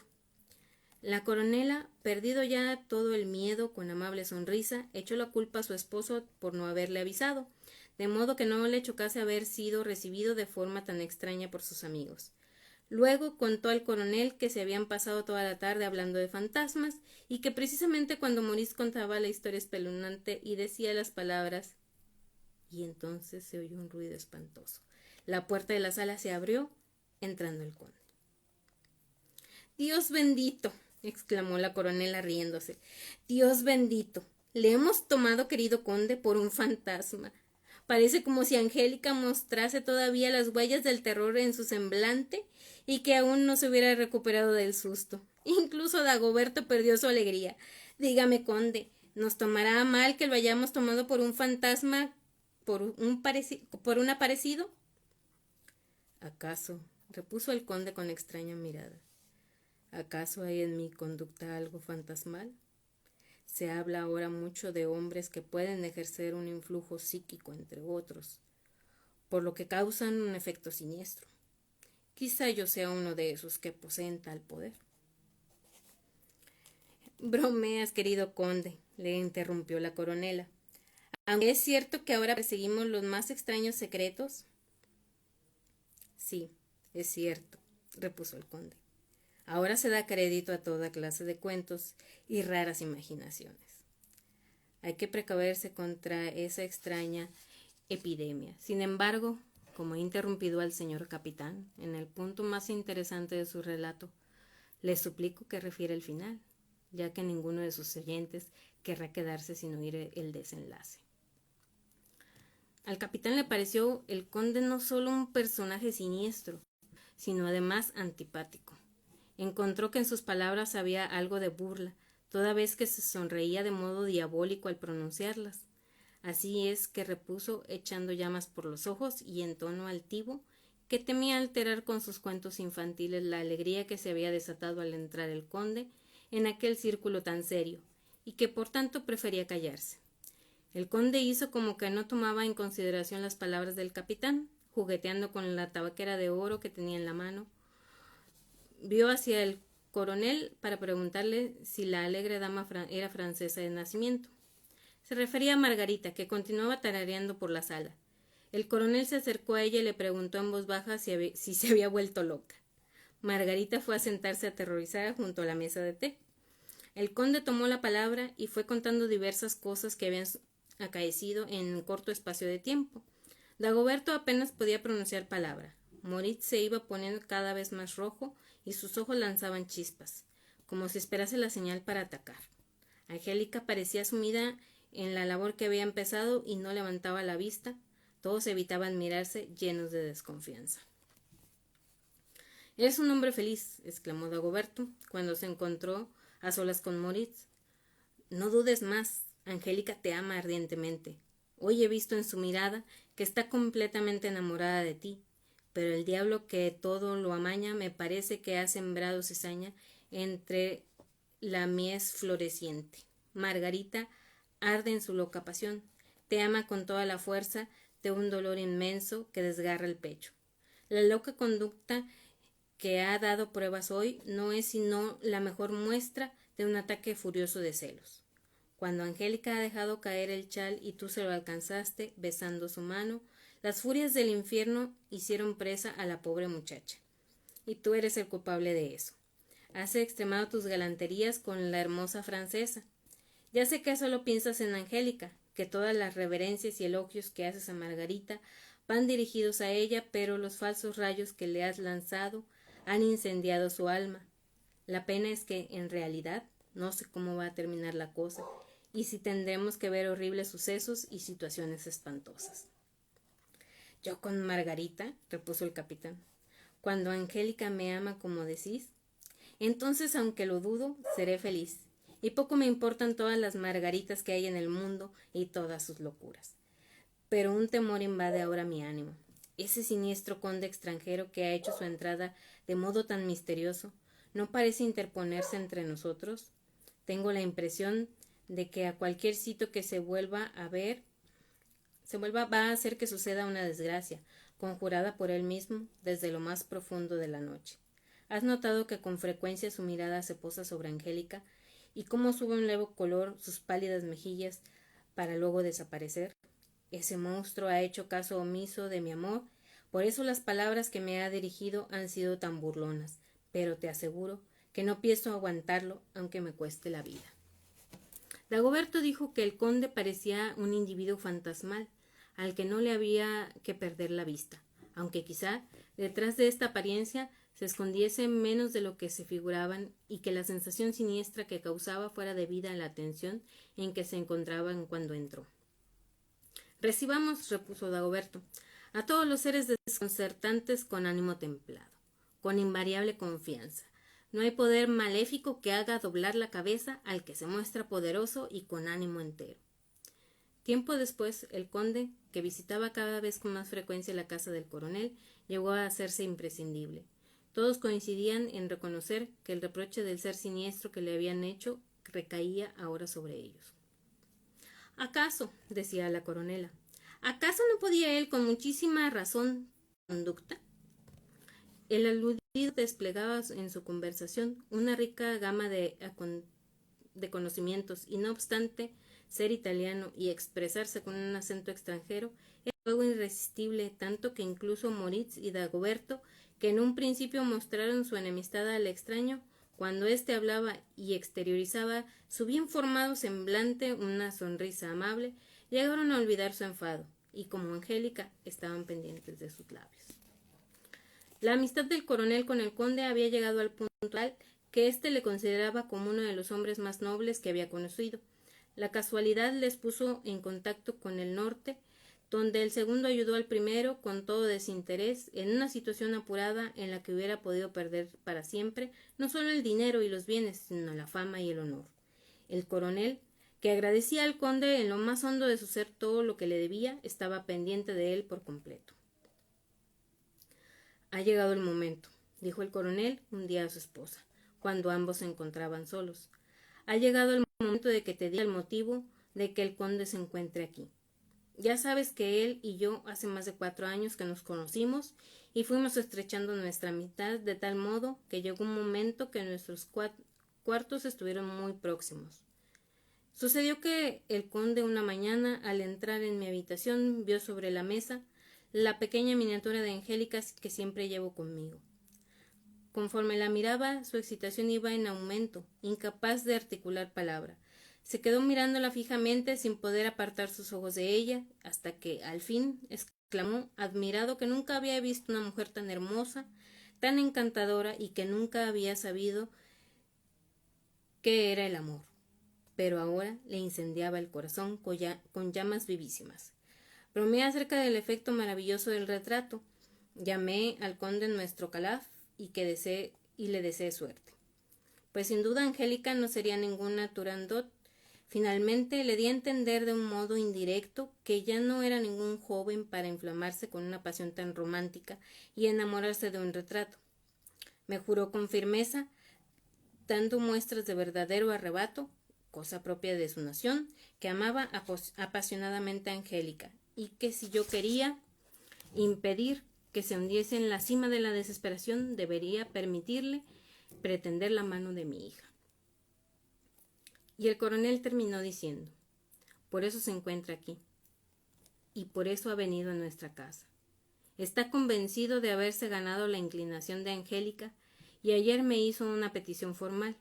La coronela, perdido ya todo el miedo, con amable sonrisa, echó la culpa a su esposo por no haberle avisado, de modo que no le chocase haber sido recibido de forma tan extraña por sus amigos. Luego contó al coronel que se habían pasado toda la tarde hablando de fantasmas y que precisamente cuando Maurice contaba la historia espeluznante y decía las palabras, y entonces se oyó un ruido espantoso. La puerta de la sala se abrió, entrando el conde. «Dios bendito», exclamó la coronela riéndose. «Dios bendito. Le hemos tomado, querido conde, por un fantasma. Parece como si Angélica mostrase todavía las huellas del terror en su semblante y que aún no se hubiera recuperado del susto. Incluso Dagoberto perdió su alegría. Dígame, conde, ¿nos tomará a mal que lo hayamos tomado por un fantasma, por un aparecido?» «¿Acaso?», repuso el conde con extraña mirada. «¿Acaso hay en mi conducta algo fantasmal? Se habla ahora mucho de hombres que pueden ejercer un influjo psíquico entre otros, por lo que causan un efecto siniestro. Quizá yo sea uno de esos que poseen tal poder». «Bromeas, querido conde», le interrumpió la coronela. «Aunque es cierto que ahora perseguimos los más extraños secretos». «Sí, es cierto», repuso el conde. «Ahora se da crédito a toda clase de cuentos y raras imaginaciones. Hay que precaverse contra esa extraña epidemia. Sin embargo, como he interrumpido al señor capitán en el punto más interesante de su relato, le suplico que refiera el final, ya que ninguno de sus oyentes querrá quedarse sin oír el desenlace». Al capitán le pareció el conde no solo un personaje siniestro, sino además antipático. Encontró que en sus palabras había algo de burla, toda vez que se sonreía de modo diabólico al pronunciarlas. Así es que repuso, echando llamas por los ojos y en tono altivo, que temía alterar con sus cuentos infantiles la alegría que se había desatado al entrar el conde en aquel círculo tan serio, y que por tanto prefería callarse. El conde hizo como que no tomaba en consideración las palabras del capitán, jugueteando con la tabaquera de oro que tenía en la mano. Vio hacia el coronel para preguntarle si la alegre dama era francesa de nacimiento. Se refería a Margarita, que continuaba tarareando por la sala. El coronel se acercó a ella y le preguntó en voz baja si se había vuelto loca. Margarita fue a sentarse aterrorizada junto a la mesa de té. El conde tomó la palabra y fue contando diversas cosas que habían acaecido en un corto espacio de tiempo. Dagoberto apenas podía pronunciar palabra. Moritz se iba poniendo cada vez más rojo y sus ojos lanzaban chispas, como si esperase la señal para atacar. Angélica parecía sumida en la labor que había empezado y no levantaba la vista. Todos evitaban mirarse, llenos de desconfianza. «Eres un hombre feliz», exclamó Dagoberto, cuando se encontró a solas con Moritz. «No dudes más. Angélica te ama ardientemente. Hoy he visto en su mirada que está completamente enamorada de ti, pero el diablo que todo lo amaña me parece que ha sembrado cizaña entre la mies floreciente. Margarita arde en su loca pasión. Te ama con toda la fuerza de un dolor inmenso que desgarra el pecho. La loca conducta que ha dado pruebas hoy no es sino la mejor muestra de un ataque furioso de celos. Cuando Angélica ha dejado caer el chal y tú se lo alcanzaste besando su mano, las furias del infierno hicieron presa a la pobre muchacha. Y tú eres el culpable de eso. Has extremado tus galanterías con la hermosa francesa. Ya sé que solo piensas en Angélica, que todas las reverencias y elogios que haces a Margarita van dirigidos a ella, pero los falsos rayos que le has lanzado han incendiado su alma. La pena es que, en realidad, no sé cómo va a terminar la cosa, y si tendremos que ver horribles sucesos y situaciones espantosas. «¿Yo con Margarita?», repuso el capitán. «Cuando Angélica me ama como decís, entonces, aunque lo dudo, seré feliz, y poco me importan todas las Margaritas que hay en el mundo y todas sus locuras. Pero un temor invade ahora mi ánimo. Ese siniestro conde extranjero que ha hecho su entrada de modo tan misterioso, ¿no parece interponerse entre nosotros? Tengo la impresión de que a cualquier sitio que se vuelva va a hacer que suceda una desgracia, conjurada por él mismo desde lo más profundo de la noche. ¿Has notado que con frecuencia su mirada se posa sobre Angélica y cómo sube un leve color sus pálidas mejillas para luego desaparecer? Ese monstruo ha hecho caso omiso de mi amor, por eso las palabras que me ha dirigido han sido tan burlonas, pero te aseguro que no pienso aguantarlo aunque me cueste la vida». Dagoberto dijo que el conde parecía un individuo fantasmal, al que no le había que perder la vista, aunque quizá detrás de esta apariencia se escondiese menos de lo que se figuraban y que la sensación siniestra que causaba fuera debida a la tensión en que se encontraban cuando entró. «Recibamos», repuso Dagoberto, «a todos los seres desconcertantes con ánimo templado, con invariable confianza. No hay poder maléfico que haga doblar la cabeza al que se muestra poderoso y con ánimo entero». Tiempo después, el conde, que visitaba cada vez con más frecuencia la casa del coronel, llegó a hacerse imprescindible. Todos coincidían en reconocer que el reproche del ser siniestro que le habían hecho recaía ahora sobre ellos. «¿Acaso?», decía la coronela, «¿acaso no podía él con muchísima razón conducta?». El aludido desplegaba en su conversación una rica gama de conocimientos, y no obstante ser italiano y expresarse con un acento extranjero, era algo irresistible, tanto que incluso Moritz y Dagoberto, que en un principio mostraron su enemistad al extraño, cuando éste hablaba y exteriorizaba su bien formado semblante una sonrisa amable, llegaron a olvidar su enfado, y como Angélica estaban pendientes de sus labios. La amistad del coronel con el conde había llegado al punto tal que éste le consideraba como uno de los hombres más nobles que había conocido. La casualidad les puso en contacto con el norte, donde el segundo ayudó al primero con todo desinterés en una situación apurada en la que hubiera podido perder para siempre no solo el dinero y los bienes, sino la fama y el honor. El coronel, que agradecía al conde en lo más hondo de su ser todo lo que le debía, estaba pendiente de él por completo. «Ha llegado el momento», dijo el coronel un día a su esposa, cuando ambos se encontraban solos. «Ha llegado el momento de que te diga el motivo de que el conde se encuentre aquí. Ya sabes que él y yo hace más de 4 años que nos conocimos y fuimos estrechando nuestra amistad de tal modo que llegó un momento que nuestros cuartos estuvieron muy próximos. Sucedió que el conde una mañana, al entrar en mi habitación, vio sobre la mesa la pequeña miniatura de Angélica que siempre llevo conmigo. Conforme la miraba, su excitación iba en aumento, incapaz de articular palabra. Se quedó mirándola fijamente sin poder apartar sus ojos de ella, hasta que, al fin, exclamó, admirado, que nunca había visto una mujer tan hermosa, tan encantadora, y que nunca había sabido qué era el amor. Pero ahora le incendiaba el corazón con llamas vivísimas. Bromeé acerca del efecto maravilloso del retrato. Llamé al conde nuestro calaf y le deseé suerte. Pues sin duda Angélica no sería ninguna Turandot. Finalmente le di a entender de un modo indirecto que ya no era ningún joven para inflamarse con una pasión tan romántica y enamorarse de un retrato. Me juró con firmeza, dando muestras de verdadero arrebato, cosa propia de su nación, que amaba apasionadamente a Angélica, y que si yo quería impedir que se hundiese en la cima de la desesperación, debería permitirle pretender la mano de mi hija. Y el coronel terminó diciendo, por eso se encuentra aquí, y por eso ha venido a nuestra casa. Está convencido de haberse ganado la inclinación de Angélica, y ayer me hizo una petición formal.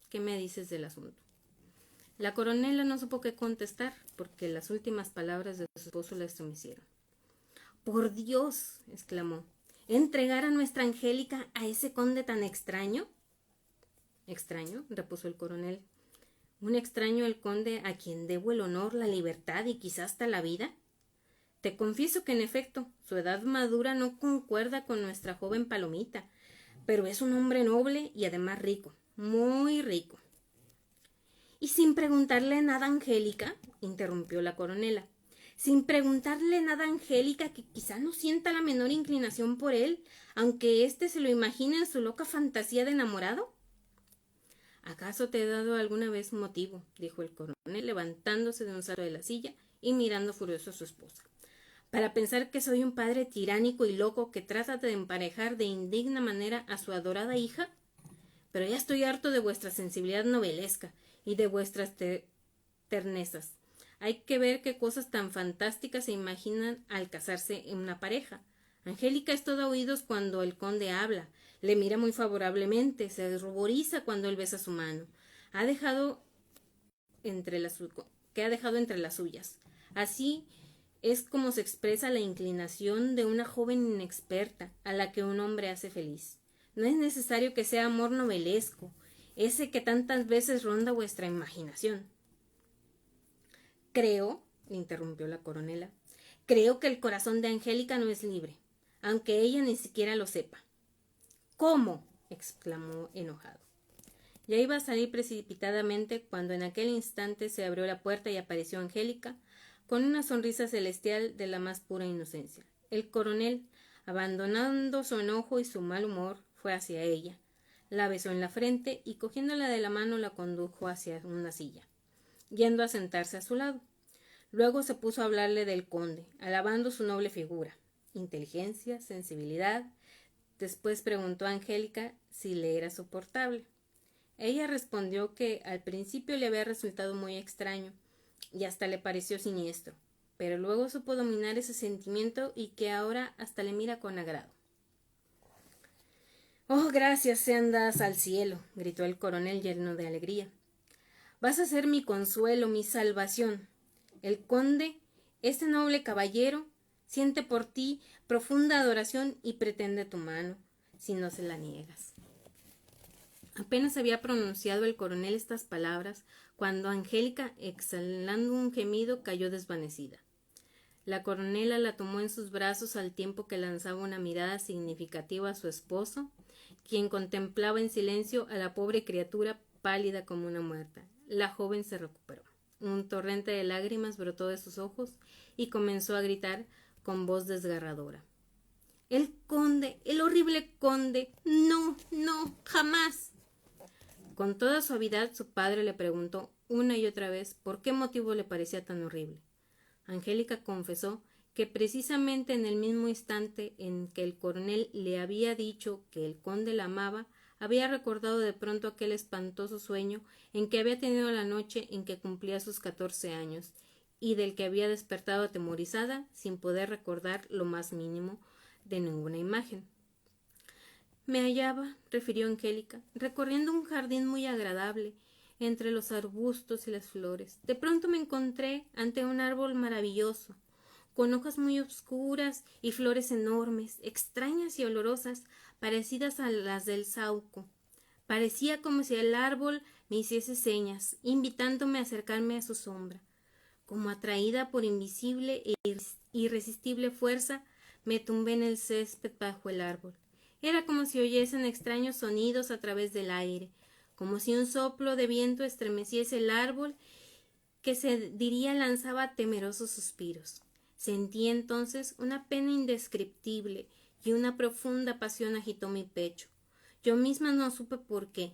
¿Qué me dices del asunto? La coronela no supo qué contestar, porque las últimas palabras de su esposo la estremecieron. ¡Por Dios!, exclamó. ¿Entregar a nuestra Angélica a ese conde tan extraño? ¿Extraño?, repuso el coronel. ¿Un extraño el conde a quien debo el honor, la libertad y quizás hasta la vida? Te confieso que en efecto su edad madura no concuerda con nuestra joven Palomita, pero es un hombre noble y además rico, muy rico. —¿Y sin preguntarle nada a Angélica? —interrumpió la coronela—. Sin preguntarle nada a Angélica, que quizá no sienta la menor inclinación por él, aunque éste se lo imagine en su loca fantasía de enamorado. —¿Acaso te he dado alguna vez motivo? —dijo el coronel, levantándose de un salto de la silla y mirando furioso a su esposa— para pensar que soy un padre tiránico y loco que trata de emparejar de indigna manera a su adorada hija? Pero ya estoy harto de vuestra sensibilidad novelesca y de vuestras ternezas. Hay que ver qué cosas tan fantásticas se imaginan al casarse en una pareja. Angélica es toda oídos cuando el conde habla, le mira muy favorablemente, se ruboriza cuando él besa su mano. Que ha dejado entre las suyas. Así es como se expresa la inclinación de una joven inexperta a la que un hombre hace feliz. No es necesario que sea amor novelesco, ese que tantas veces ronda vuestra imaginación. Creo, interrumpió la coronela, creo que el corazón de Angélica no es libre, aunque ella ni siquiera lo sepa. ¿Cómo?, exclamó enojado. Ya iba a salir precipitadamente cuando en aquel instante se abrió la puerta y apareció Angélica con una sonrisa celestial de la más pura inocencia. El coronel, abandonando su enojo y su mal humor, fue hacia ella, la besó en la frente y cogiéndola de la mano la condujo hacia una silla, yendo a sentarse a su lado. Luego se puso a hablarle del conde, alabando su noble figura, inteligencia, sensibilidad. Después preguntó a Angélica si le era soportable. Ella respondió que al principio le había resultado muy extraño y hasta le pareció siniestro, pero luego supo dominar ese sentimiento y que ahora hasta le mira con agrado. —¡Oh, gracias sean dadas al cielo! —gritó el coronel lleno de alegría. —Vas a ser mi consuelo, mi salvación. El conde, este noble caballero, siente por ti profunda adoración y pretende tu mano, si no se la niegas. Apenas había pronunciado el coronel estas palabras cuando Angélica, exhalando un gemido, cayó desvanecida. La coronela la tomó en sus brazos al tiempo que lanzaba una mirada significativa a su esposo, quien contemplaba en silencio a la pobre criatura pálida como una muerta. La joven se recuperó. Un torrente de lágrimas brotó de sus ojos y comenzó a gritar con voz desgarradora. —¡El conde! ¡El horrible conde! ¡No! ¡No! ¡Jamás! Con toda suavidad su padre le preguntó una y otra vez por qué motivo le parecía tan horrible. Angélica confesó que precisamente en el mismo instante en que el coronel le había dicho que el conde la amaba, había recordado de pronto aquel espantoso sueño en que había tenido la noche en que cumplía sus 14 años, y del que había despertado atemorizada, sin poder recordar lo más mínimo de ninguna imagen. —Me hallaba, refirió Angélica, recorriendo un jardín muy agradable. entre los arbustos y las flores. De pronto me encontré ante un árbol maravilloso, con hojas muy oscuras y flores enormes, extrañas y olorosas, parecidas a las del saúco. Parecía como si el árbol me hiciese señas, invitándome a acercarme a su sombra. Como atraída por invisible e irresistible fuerza, me tumbé en el césped bajo el árbol. Era como si oyesen extraños sonidos a través del aire, como si un soplo de viento estremeciese el árbol que se diría lanzaba temerosos suspiros. Sentí entonces una pena indescriptible y una profunda pasión agitó mi pecho. Yo misma no supe por qué.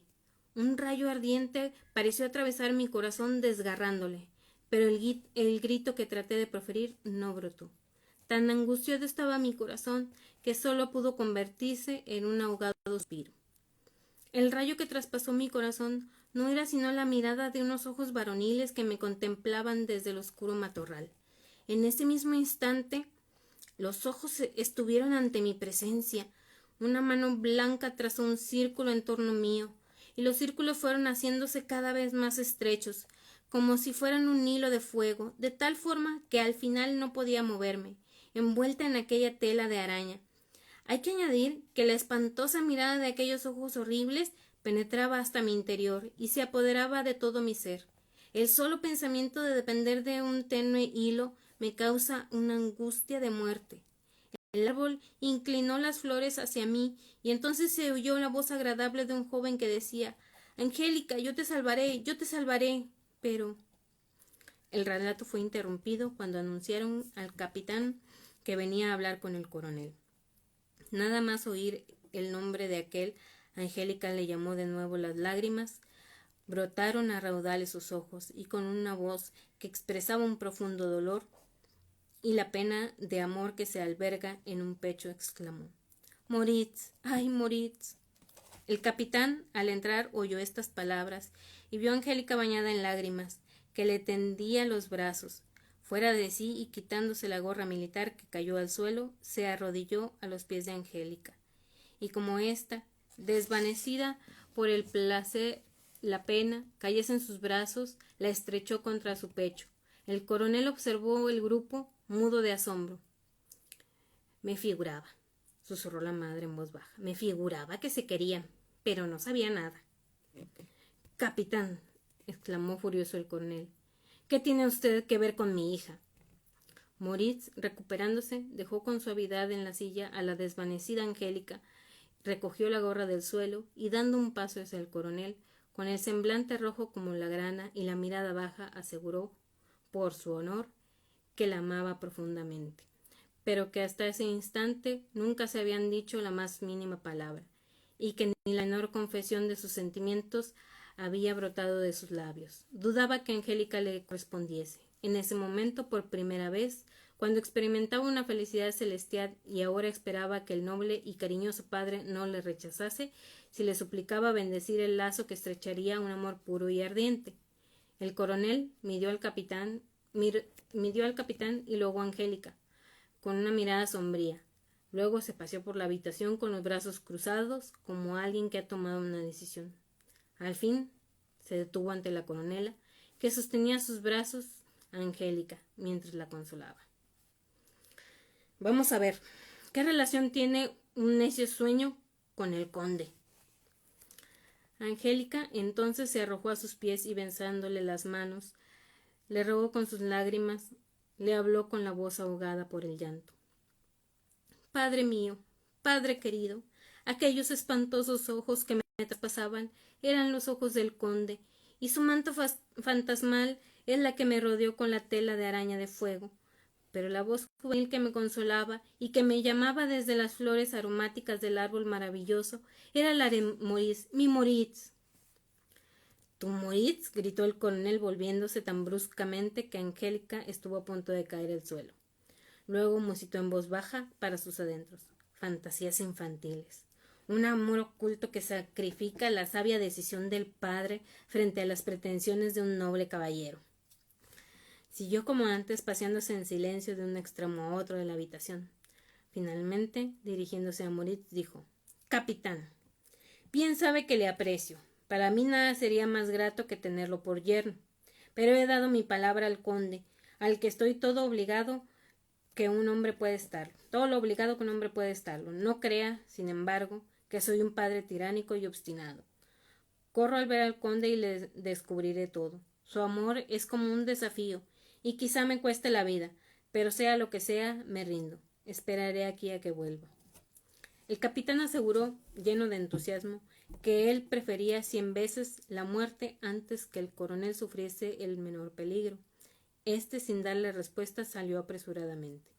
Un rayo ardiente pareció atravesar mi corazón desgarrándole, pero el grito que traté de proferir no brotó. Tan angustiado estaba mi corazón que solo pudo convertirse en un ahogado suspiro. El rayo que traspasó mi corazón no era sino la mirada de unos ojos varoniles que me contemplaban desde el oscuro matorral. En ese mismo instante, los ojos estuvieron ante mi presencia. Una mano blanca trazó un círculo en torno mío, y los círculos fueron haciéndose cada vez más estrechos, como si fueran un hilo de fuego, de tal forma que al final no podía moverme, envuelta en aquella tela de araña. Hay que añadir que la espantosa mirada de aquellos ojos horribles penetraba hasta mi interior y se apoderaba de todo mi ser. El solo pensamiento de depender de un tenue hilo me causa una angustia de muerte. El árbol inclinó las flores hacia mí y entonces se oyó la voz agradable de un joven que decía: «Angélica, yo te salvaré, yo te salvaré». Pero el relato fue interrumpido cuando anunciaron al capitán que venía a hablar con el coronel. Nada más oír el nombre de aquel, Angélica le llamó de nuevo. Las lágrimas brotaron a raudales sus ojos y con una voz que expresaba un profundo dolor y la pena de amor que se alberga en un pecho exclamó: «Moritz, ay, Moritz». El capitán, al entrar, oyó estas palabras y vio a Angélica bañada en lágrimas, que le tendía los brazos. Fuera de sí y quitándose la gorra militar que cayó al suelo, se arrodilló a los pies de Angélica. Y como ésta, desvanecida por el placer, la pena, cayese en sus brazos, la estrechó contra su pecho. El coronel observó el grupo, mudo de asombro. «Me figuraba», susurró la madre en voz baja, «me figuraba que se querían, pero no sabía nada». «Capitán», exclamó furioso el coronel, «¿qué tiene usted que ver con mi hija?». Moritz, recuperándose, dejó con suavidad en la silla a la desvanecida Angélica, recogió la gorra del suelo y, dando un paso hacia el coronel, con el semblante rojo como la grana y la mirada baja, aseguró, por su honor, que la amaba profundamente, pero que hasta ese instante nunca se habían dicho la más mínima palabra, y que ni la menor confesión de sus sentimientos había brotado de sus labios. Dudaba que Angélica le correspondiese. En ese momento, por primera vez, cuando experimentaba una felicidad celestial y ahora esperaba que el noble y cariñoso padre no le rechazase, si le suplicaba bendecir el lazo que estrecharía un amor puro y ardiente. El coronel midió al capitán y luego a Angélica, con una mirada sombría. Luego se paseó por la habitación con los brazos cruzados, como alguien que ha tomado una decisión. Al fin se detuvo ante la coronela, que sostenía sus brazos a Angélica mientras la consolaba. «Vamos a ver, ¿qué relación tiene un necio sueño con el conde?». Angélica entonces se arrojó a sus pies y, besándole las manos, le rogó con sus lágrimas, le habló con la voz ahogada por el llanto: «Padre mío, padre querido, aquellos espantosos ojos que me traspasaban eran los ojos del conde, y su manto fantasmal es la que me rodeó con la tela de araña de fuego. Pero la voz juvenil que me consolaba y que me llamaba desde las flores aromáticas del árbol maravilloso era la de Moritz, mi Moritz». «¿Tu Moritz?», gritó el coronel, volviéndose tan bruscamente que Angélica estuvo a punto de caer al suelo. Luego musitó en voz baja para sus adentros: «Fantasías infantiles. Un amor oculto que sacrifica la sabia decisión del padre frente a las pretensiones de un noble caballero». Siguió como antes, paseándose en silencio de un extremo a otro de la habitación. Finalmente, dirigiéndose a Moritz, dijo: «Capitán, bien sabe que le aprecio, Para mí nada sería más grato que tenerlo por yerno. Pero he dado mi palabra al conde, al que estoy todo obligado que un hombre puede estarlo. Todo lo obligado que un hombre puede estarlo. No crea, sin embargo, que soy un padre tiránico y obstinado. Corro al ver al conde y le descubriré todo. Su amor es como un desafío, y quizá me cueste la vida, pero sea lo que sea, me rindo. Esperaré aquí a que vuelva. El capitán aseguró, lleno de entusiasmo, que él prefería 100 veces la muerte antes que el coronel sufriese el menor peligro. Este, sin darle respuesta, salió apresuradamente.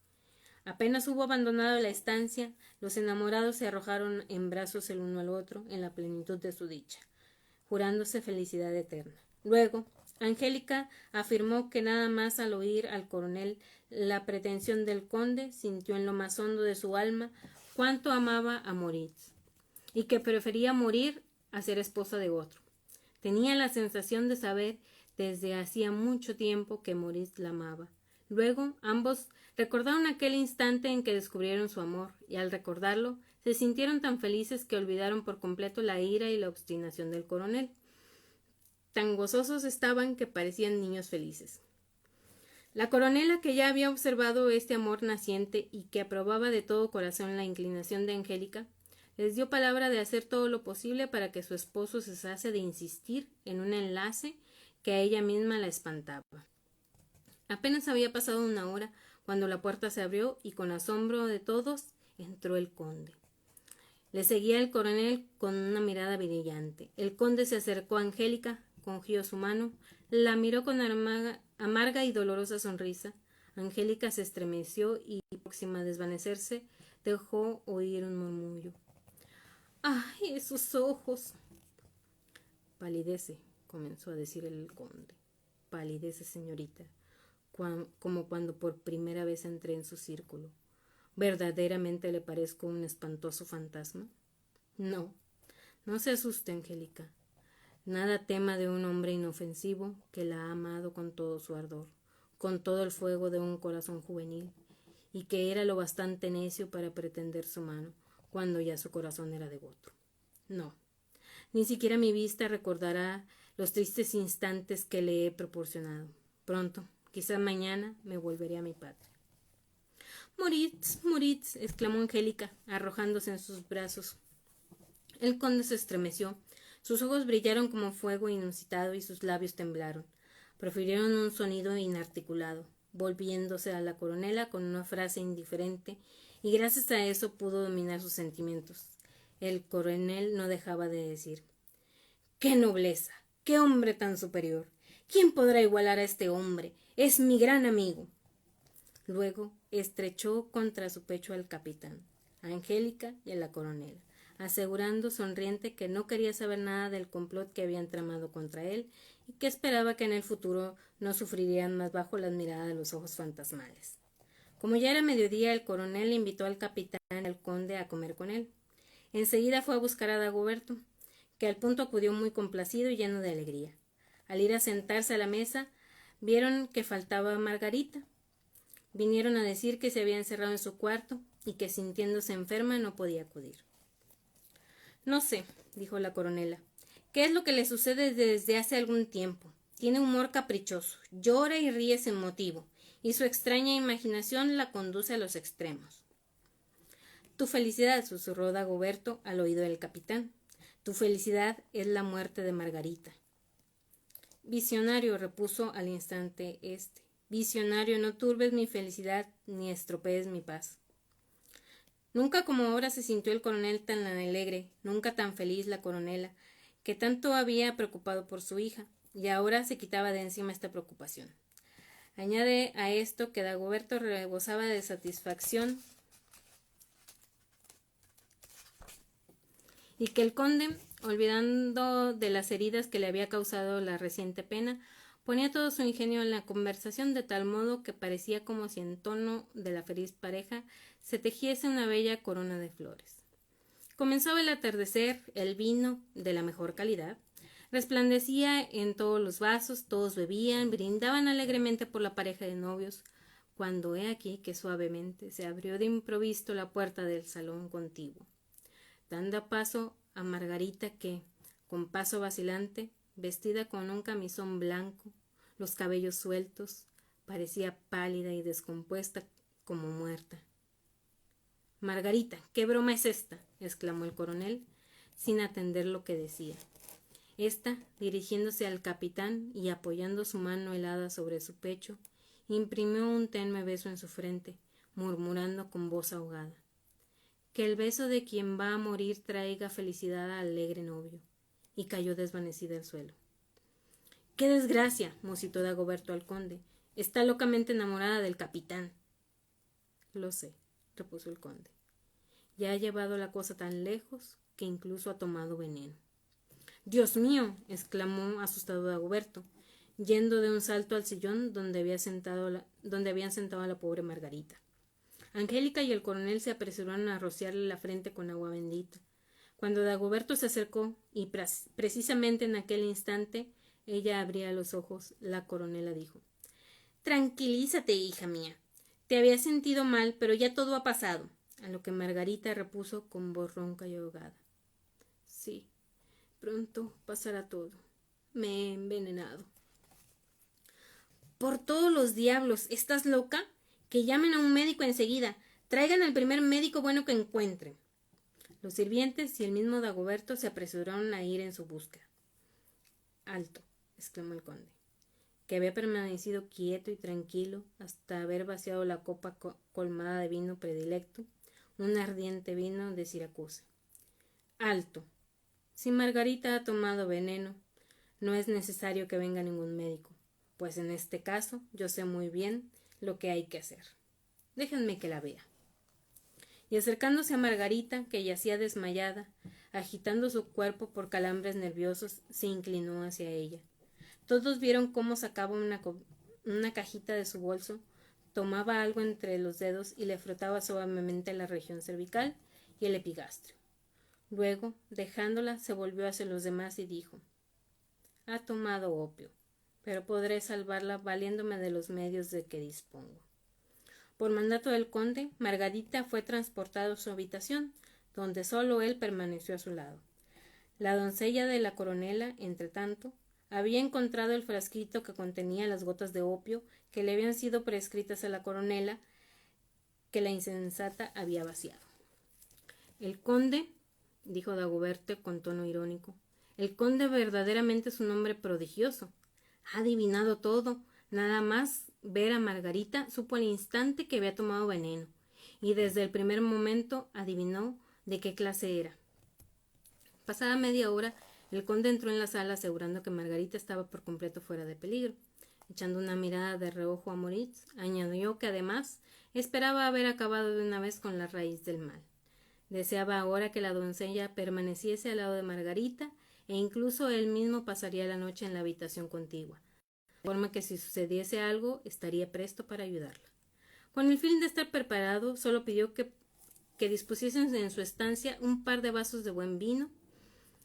Apenas hubo abandonado la estancia, los enamorados se arrojaron en brazos el uno al otro en la plenitud de su dicha, jurándose felicidad eterna. Luego, Angélica afirmó que nada más al oír al coronel la pretensión del conde sintió en lo más hondo de su alma cuánto amaba a Moritz, y que prefería morir a ser esposa de otro. Tenía la sensación de saber desde hacía mucho tiempo que Moritz la amaba. Luego ambos recordaron aquel instante en que descubrieron su amor, y al recordarlo se sintieron tan felices que olvidaron por completo la ira y la obstinación del coronel. Tan gozosos estaban que parecían niños felices. La coronela, que ya había observado este amor naciente y que aprobaba de todo corazón la inclinación de Angélica, les dio palabra de hacer todo lo posible para que su esposo cesase de insistir en un enlace que a ella misma la espantaba. Apenas había pasado una hora cuando la puerta se abrió y con asombro de todos entró el conde. Le seguía el coronel con una mirada brillante. El conde se acercó a Angélica, cogió su mano, la miró con amarga y dolorosa sonrisa. Angélica se estremeció y, próxima a desvanecerse, dejó oír un murmullo. ¡Ay, esos ojos! Palidece, comenzó a decir el conde. Palidece, señorita, como cuando por primera vez entré en su círculo. ¿Verdaderamente le parezco un espantoso fantasma? No, no se asuste, Angélica. Nada tema de un hombre inofensivo que la ha amado con todo su ardor, con todo el fuego de un corazón juvenil, y que era lo bastante necio para pretender su mano, cuando ya su corazón era devoto. No, ni siquiera mi vista recordará los tristes instantes que le he proporcionado. Pronto, quizás mañana, me volveré a mi patria. Moritz, Moritz, exclamó Angélica, arrojándose en sus brazos. El conde se estremeció, sus ojos brillaron como fuego inusitado y sus labios temblaron. Profirieron un sonido inarticulado, volviéndose a la coronela con una frase indiferente, y gracias a eso pudo dominar sus sentimientos. El coronel no dejaba de decir: ¡qué nobleza! ¡Qué hombre tan superior! ¿Quién podrá igualar a este hombre? Es mi gran amigo. Luego estrechó contra su pecho al capitán, a Angélica y a la coronela, asegurando sonriente que no quería saber nada del complot que habían tramado contra él y que esperaba que en el futuro no sufrirían más bajo las miradas de los ojos fantasmales. Como ya era mediodía, el coronel invitó al capitán y al conde a comer con él. Enseguida fue a buscar a Dagoberto, que al punto acudió muy complacido y lleno de alegría. Al ir a sentarse a la mesa, vieron que faltaba Margarita. Vinieron a decir que se había encerrado en su cuarto y que, sintiéndose enferma, no podía acudir. No sé, dijo la coronela, qué es lo que le sucede desde hace algún tiempo. Tiene humor caprichoso, llora y ríe sin motivo, y su extraña imaginación la conduce a los extremos. Tu felicidad, susurró Dagoberto al oído del capitán. Tu felicidad es la muerte de Margarita. Visionario, repuso al instante éste. Visionario, no turbes mi felicidad ni estropees mi paz. Nunca como ahora se sintió el coronel tan alegre, nunca tan feliz la coronela, que tanto había preocupado por su hija, y ahora se quitaba de encima esta preocupación. Añade a esto que Dagoberto rebosaba de satisfacción y que el conde, olvidando de las heridas que le había causado la reciente pena, ponía todo su ingenio en la conversación de tal modo que parecía como si en tono de la feliz pareja se tejiese una bella corona de flores. Comenzaba el atardecer, el vino, de la mejor calidad, resplandecía en todos los vasos, todos bebían, brindaban alegremente por la pareja de novios, cuando he aquí que suavemente se abrió de improviso la puerta del salón contiguo, dando paso a Margarita que, con paso vacilante, vestida con un camisón blanco, los cabellos sueltos, parecía pálida y descompuesta como muerta. Margarita, ¿qué broma es esta?, exclamó el coronel, sin atender lo que decía. Esta, dirigiéndose al capitán y apoyando su mano helada sobre su pecho, imprimió un tenue beso en su frente, murmurando con voz ahogada: que el beso de quien va a morir traiga felicidad al alegre novio. Y cayó desvanecida al suelo. ¡Qué desgracia!, musitó Dagoberto al conde. Está locamente enamorada del capitán. Lo sé, repuso el conde. Ya ha llevado la cosa tan lejos que incluso ha tomado veneno. ¡Dios mío!, exclamó asustado Dagoberto, yendo de un salto al sillón donde habían sentado a la pobre Margarita. Angélica y el coronel se apresuraron a rociarle la frente con agua bendita. Cuando Dagoberto se acercó, y precisamente en aquel instante ella abría los ojos, la coronela dijo: «Tranquilízate, hija mía. Te había sentido mal, pero ya todo ha pasado», a lo que Margarita repuso con voz ronca y ahogada: «Sí, pronto pasará todo. Me he envenenado». «Por todos los diablos, ¿estás loca? Que llamen a un médico enseguida. Traigan al primer médico bueno que encuentren». Los sirvientes y el mismo Dagoberto se apresuraron a ir en su busca. «Alto», exclamó el conde, que había permanecido quieto y tranquilo hasta haber vaciado la copa colmada de vino predilecto, un ardiente vino de Siracusa. «Alto. Si Margarita ha tomado veneno, no es necesario que venga ningún médico, pues en este caso yo sé muy bien lo que hay que hacer. Déjenme que la vea». Y acercándose a Margarita, que yacía desmayada, agitando su cuerpo por calambres nerviosos, se inclinó hacia ella. Todos vieron cómo sacaba una cajita de su bolso, tomaba algo entre los dedos y le frotaba suavemente la región cervical y el epigastrio. Luego, dejándola, se volvió hacia los demás y dijo: «Ha tomado opio, pero podré salvarla valiéndome de los medios de que dispongo». Por mandato del conde, Margarita fue transportada a su habitación, donde solo él permaneció a su lado. La doncella de la coronela, entretanto, había encontrado el frasquito que contenía las gotas de opio que le habían sido prescritas a la coronela, que la insensata había vaciado. «El conde», dijo Dagoberto con tono irónico, «el conde verdaderamente es un hombre prodigioso. Ha adivinado todo. Nada más ver a Margarita supo al instante que había tomado veneno, y desde el primer momento adivinó de qué clase era». Pasada media hora, el conde entró en la sala asegurando que Margarita estaba por completo fuera de peligro. Echando una mirada de reojo a Moritz, añadió que además esperaba haber acabado de una vez con la raíz del mal. Deseaba ahora que la doncella permaneciese al lado de Margarita, e incluso él mismo pasaría la noche en la habitación contigua, de forma que si sucediese algo estaría presto para ayudarla. Con el fin de estar preparado, solo pidió que dispusiesen en su estancia un par de vasos de buen vino.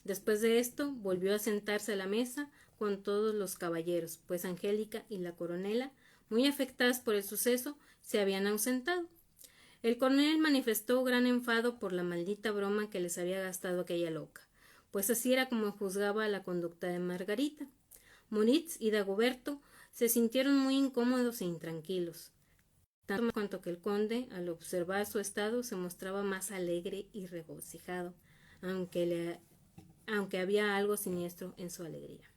Después de esto, volvió a sentarse a la mesa con todos los caballeros, pues Angélica y la coronela, muy afectadas por el suceso, se habían ausentado. El coronel manifestó gran enfado por la maldita broma que les había gastado aquella loca, pues así era como juzgaba la conducta de Margarita. Moritz y Dagoberto se sintieron muy incómodos e intranquilos, tanto cuanto que el conde, al observar su estado, se mostraba más alegre y regocijado, aunque había algo siniestro en su alegría.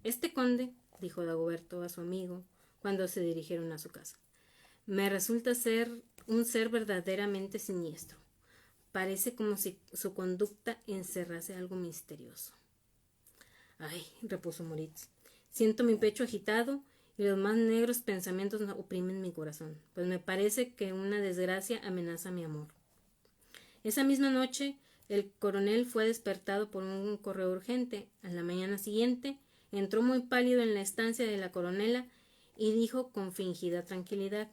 «Este conde», dijo Dagoberto a su amigo cuando se dirigieron a su casa, «me resulta ser un ser verdaderamente siniestro. Parece como si su conducta encerrase algo misterioso». «Ay», repuso Moritz, «siento mi pecho agitado y los más negros pensamientos oprimen mi corazón, pues me parece que una desgracia amenaza mi amor». Esa misma noche el coronel fue despertado por un correo urgente. A la mañana siguiente entró muy pálido en la estancia de la coronela y dijo con fingida tranquilidad: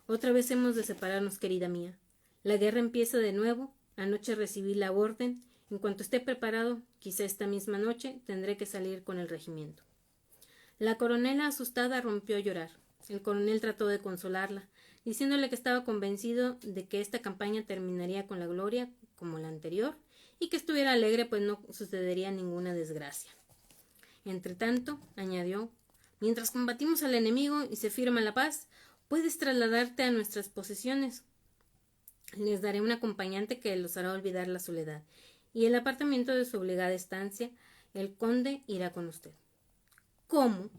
«Otra vez hemos de separarnos, querida mía. La guerra empieza de nuevo. Anoche recibí la orden. En cuanto esté preparado, quizá esta misma noche, tendré que salir con el regimiento». La coronela, asustada, rompió a llorar. El coronel trató de consolarla, diciéndole que estaba convencido de que esta campaña terminaría con la gloria como la anterior, y que estuviera alegre, pues no sucedería ninguna desgracia. Entretanto, añadió, mientras combatimos al enemigo y se firma la paz, puedes trasladarte a nuestras posesiones. Les daré un acompañante que los hará olvidar la soledad, y el apartamiento de su obligada estancia, el conde irá con usted. ¿Cómo?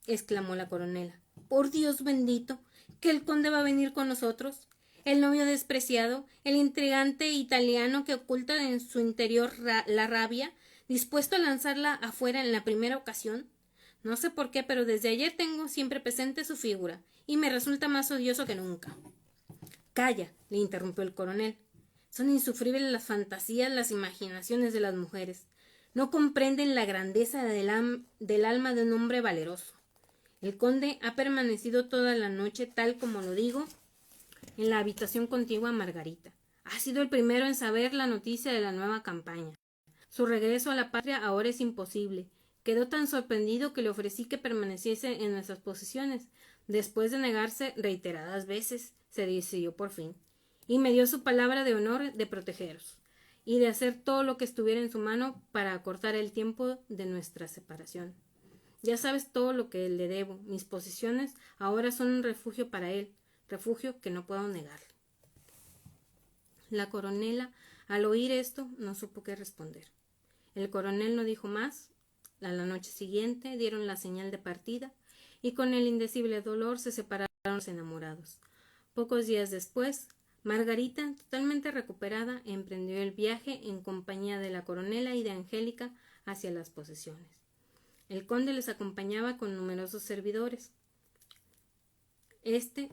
Exclamó la coronela. Por Dios bendito, ¿que el conde va a venir con nosotros? El novio despreciado, el intrigante italiano que oculta en su interior la rabia, dispuesto a lanzarla afuera en la primera ocasión. No sé por qué, pero desde ayer tengo siempre presente su figura, y me resulta más odioso que nunca. Calla, le interrumpió el coronel. Son insufribles las fantasías, las imaginaciones de las mujeres. No comprenden la grandeza del alma de un hombre valeroso. El conde ha permanecido toda la noche, tal como lo digo, en la habitación contigua a Margarita. Ha sido el primero en saber la noticia de la nueva campaña. Su regreso a la patria ahora es imposible. Quedó tan sorprendido que le ofrecí que permaneciese en nuestras posesiones. Después de negarse reiteradas veces, se decidió por fin, y me dio su palabra de honor de protegeros, y de hacer todo lo que estuviera en su mano para acortar el tiempo de nuestra separación. Ya sabes todo lo que le debo. Mis posesiones ahora son un refugio para él, refugio que no puedo negarle. La coronela, al oír esto, no supo qué responder. El coronel no dijo más. A la noche siguiente dieron la señal de partida y con el indecible dolor se separaron los enamorados. Pocos días después, Margarita, totalmente recuperada, emprendió el viaje en compañía de la coronela y de Angélica hacia las posesiones. El conde les acompañaba con numerosos servidores.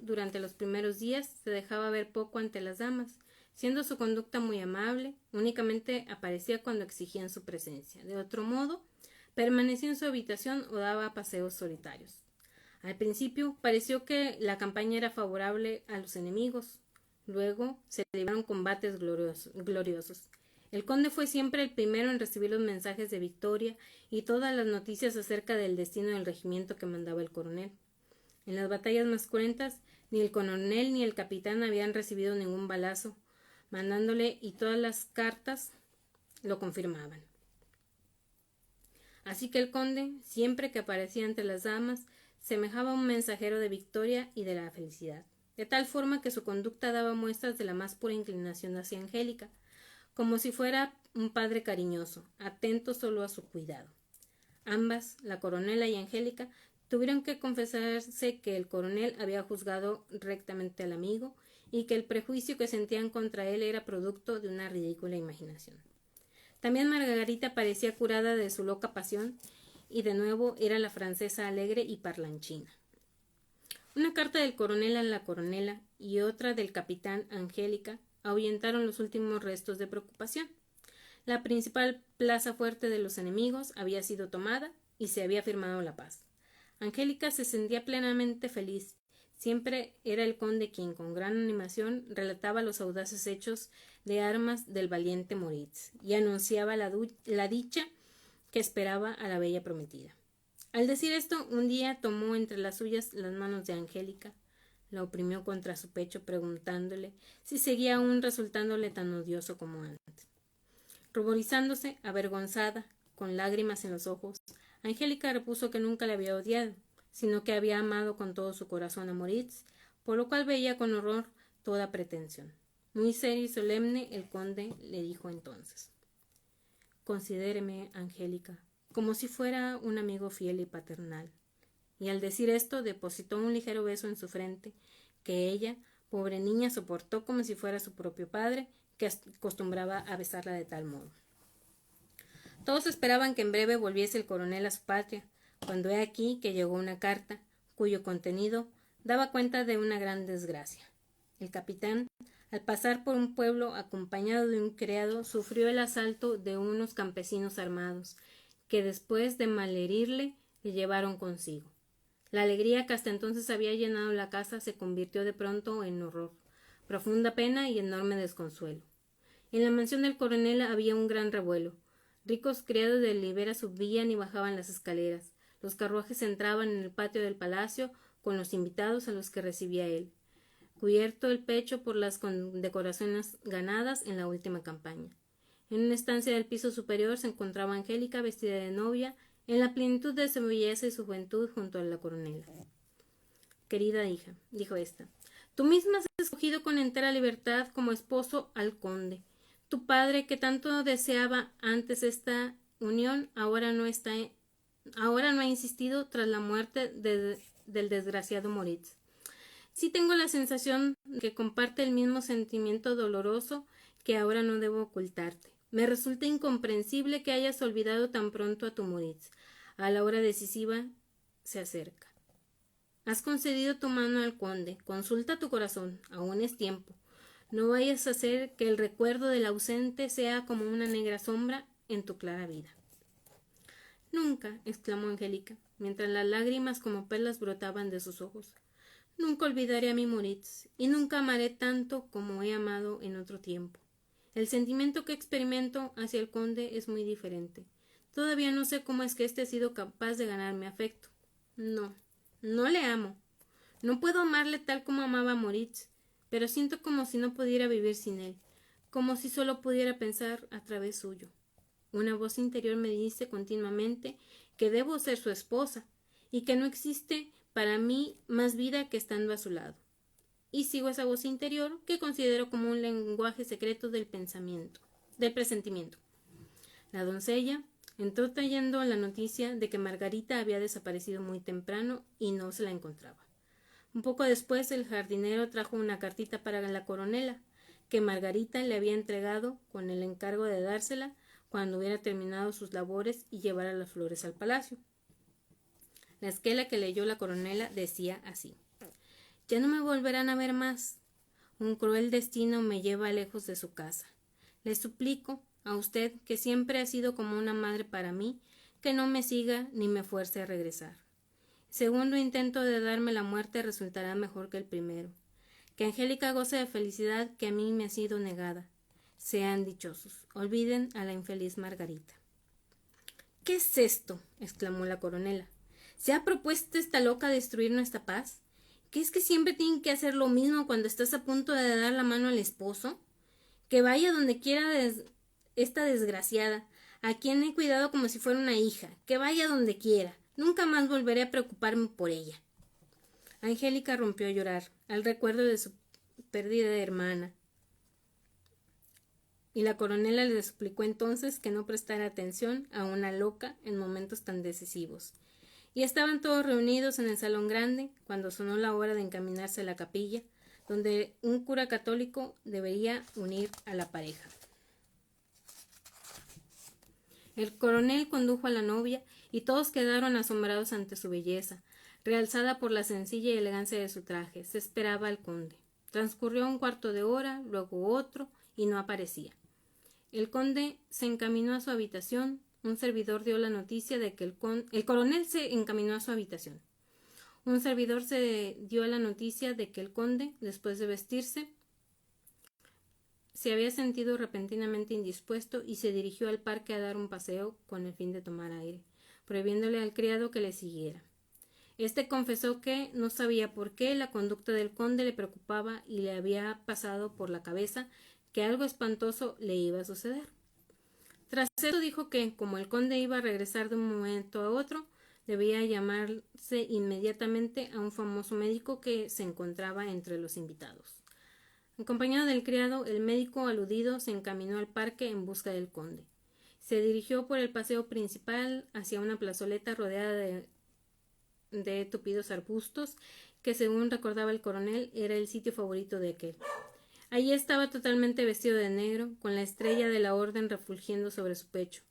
Durante los primeros días, se dejaba ver poco ante las damas, siendo su conducta muy amable, únicamente aparecía cuando exigían su presencia. De otro modo, permanecía en su habitación o daba paseos solitarios. Al principio pareció que la campaña era favorable a los enemigos. Luego se libraron combates gloriosos. El conde fue siempre el primero en recibir los mensajes de victoria y todas las noticias acerca del destino del regimiento que mandaba el coronel. En las batallas más cruentas, ni el coronel ni el capitán habían recibido ningún balazo, mandándole, y todas las cartas lo confirmaban. Así que el conde, siempre que aparecía entre las damas, semejaba un mensajero de victoria y de la felicidad, de tal forma que su conducta daba muestras de la más pura inclinación hacia Angélica, como si fuera un padre cariñoso, atento solo a su cuidado. Ambas, la coronela y Angélica, tuvieron que confesarse que el coronel había juzgado rectamente al amigo y que el prejuicio que sentían contra él era producto de una ridícula imaginación. También Margarita parecía curada de su loca pasión y de nuevo era la francesa alegre y parlanchina. Una carta del coronel a la coronela y otra del capitán Angélica ahuyentaron los últimos restos de preocupación. La principal plaza fuerte de los enemigos había sido tomada y se había firmado la paz. Angélica se sentía plenamente feliz. Siempre era el conde quien, con gran animación, relataba los audaces hechos de armas del valiente Moritz y anunciaba la dicha que esperaba a la bella prometida. Al decir esto, un día tomó entre las suyas las manos de Angélica, la oprimió contra su pecho preguntándole si seguía aún resultándole tan odioso como antes. Ruborizándose, avergonzada, con lágrimas en los ojos, Angélica repuso que nunca le había odiado, sino que había amado con todo su corazón a Moritz, por lo cual veía con horror toda pretensión. Muy serio y solemne, el conde le dijo entonces: «Considéreme, Angélica, como si fuera un amigo fiel y paternal». Y al decir esto, depositó un ligero beso en su frente, que ella, pobre niña, soportó como si fuera su propio padre, que acostumbraba a besarla de tal modo. Todos esperaban que en breve volviese el coronel a su patria, cuando he aquí que llegó una carta, cuyo contenido daba cuenta de una gran desgracia. El capitán, al pasar por un pueblo acompañado de un criado, sufrió el asalto de unos campesinos armados, que después de malherirle, le llevaron consigo. La alegría que hasta entonces había llenado la casa se convirtió de pronto en horror, profunda pena y enorme desconsuelo. En la mansión del coronel había un gran revuelo. Ricos criados de Libera subían y bajaban las escaleras. Los carruajes entraban en el patio del palacio con los invitados a los que recibía él, cubierto el pecho por las condecoraciones ganadas en la última campaña. En una estancia del piso superior se encontraba Angélica, vestida de novia, en la plenitud de su belleza y su juventud, junto a la coronela. Querida hija, dijo ésta, tú misma has escogido con entera libertad como esposo al conde. Tu padre, que tanto deseaba antes esta unión, ahora no ha insistido tras la muerte del desgraciado Moritz. Sí tengo la sensación de que comparte el mismo sentimiento doloroso que ahora no debo ocultarte. Me resulta incomprensible que hayas olvidado tan pronto a tu Moritz. A la hora decisiva se acerca. Has concedido tu mano al conde. Consulta tu corazón. Aún es tiempo. No vayas a hacer que el recuerdo del ausente sea como una negra sombra en tu clara vida. Nunca, exclamó Angélica, mientras las lágrimas como perlas brotaban de sus ojos. Nunca olvidaré a mi Moritz, y nunca amaré tanto como he amado en otro tiempo. El sentimiento que experimento hacia el conde es muy diferente. Todavía no sé cómo es que éste ha sido capaz de ganar mi afecto. No, no le amo. No puedo amarle tal como amaba a Moritz, pero siento como si no pudiera vivir sin él, como si solo pudiera pensar a través suyo. Una voz interior me dice continuamente que debo ser su esposa y que no existe para mí más vida que estando a su lado. Y sigo esa voz interior que considero como un lenguaje secreto del presentimiento. La doncella entró trayendo la noticia de que Margarita había desaparecido muy temprano y no se la encontraba. Un poco después el jardinero trajo una cartita para la coronela, que Margarita le había entregado con el encargo de dársela cuando hubiera terminado sus labores y llevara las flores al palacio. La esquela que leyó la coronela decía así: ya no me volverán a ver más. Un cruel destino me lleva lejos de su casa. Le suplico a usted, que siempre ha sido como una madre para mí, que no me siga ni me fuerce a regresar. El segundo intento de darme la muerte resultará mejor que el primero. Que Angélica goce de felicidad que a mí me ha sido negada. Sean dichosos. Olviden a la infeliz Margarita. ¿Qué es esto?, exclamó la coronela. ¿Se ha propuesto esta loca destruir nuestra paz? ¿Qué es que siempre tienen que hacer lo mismo cuando estás a punto de dar la mano al esposo? Que vaya donde quiera esta desgraciada, a quien he cuidado como si fuera una hija, que vaya donde quiera. Nunca más volveré a preocuparme por ella. Angélica rompió a llorar al recuerdo de su perdida hermana, y la coronela le suplicó entonces que no prestara atención a una loca en momentos tan decisivos. Y estaban todos reunidos en el salón grande cuando sonó la hora de encaminarse a la capilla, donde un cura católico debería unir a la pareja. El coronel condujo a la novia y todos quedaron asombrados ante su belleza, realzada por la sencilla y elegancia de su traje. Se esperaba al conde. Transcurrió un cuarto de hora, luego otro, y no aparecía. El conde se encaminó a su habitación. Un servidor dio la noticia de que el coronel se encaminó a su habitación. Un servidor se dio la noticia de que el conde, después de vestirse, se había sentido repentinamente indispuesto y se dirigió al parque a dar un paseo con el fin de tomar aire, prohibiéndole al criado que le siguiera. Este confesó que no sabía por qué la conducta del conde le preocupaba y le había pasado por la cabeza que algo espantoso le iba a suceder. Tras eso dijo que, como el conde iba a regresar de un momento a otro, debía llamarse inmediatamente a un famoso médico que se encontraba entre los invitados. Acompañado del criado, el médico aludido se encaminó al parque en busca del conde. Se dirigió por el paseo principal hacia una plazoleta rodeada de tupidos arbustos, que según recordaba el coronel era el sitio favorito de aquel. Allí estaba totalmente vestido de negro, con la estrella de la orden refulgiendo sobre su pecho,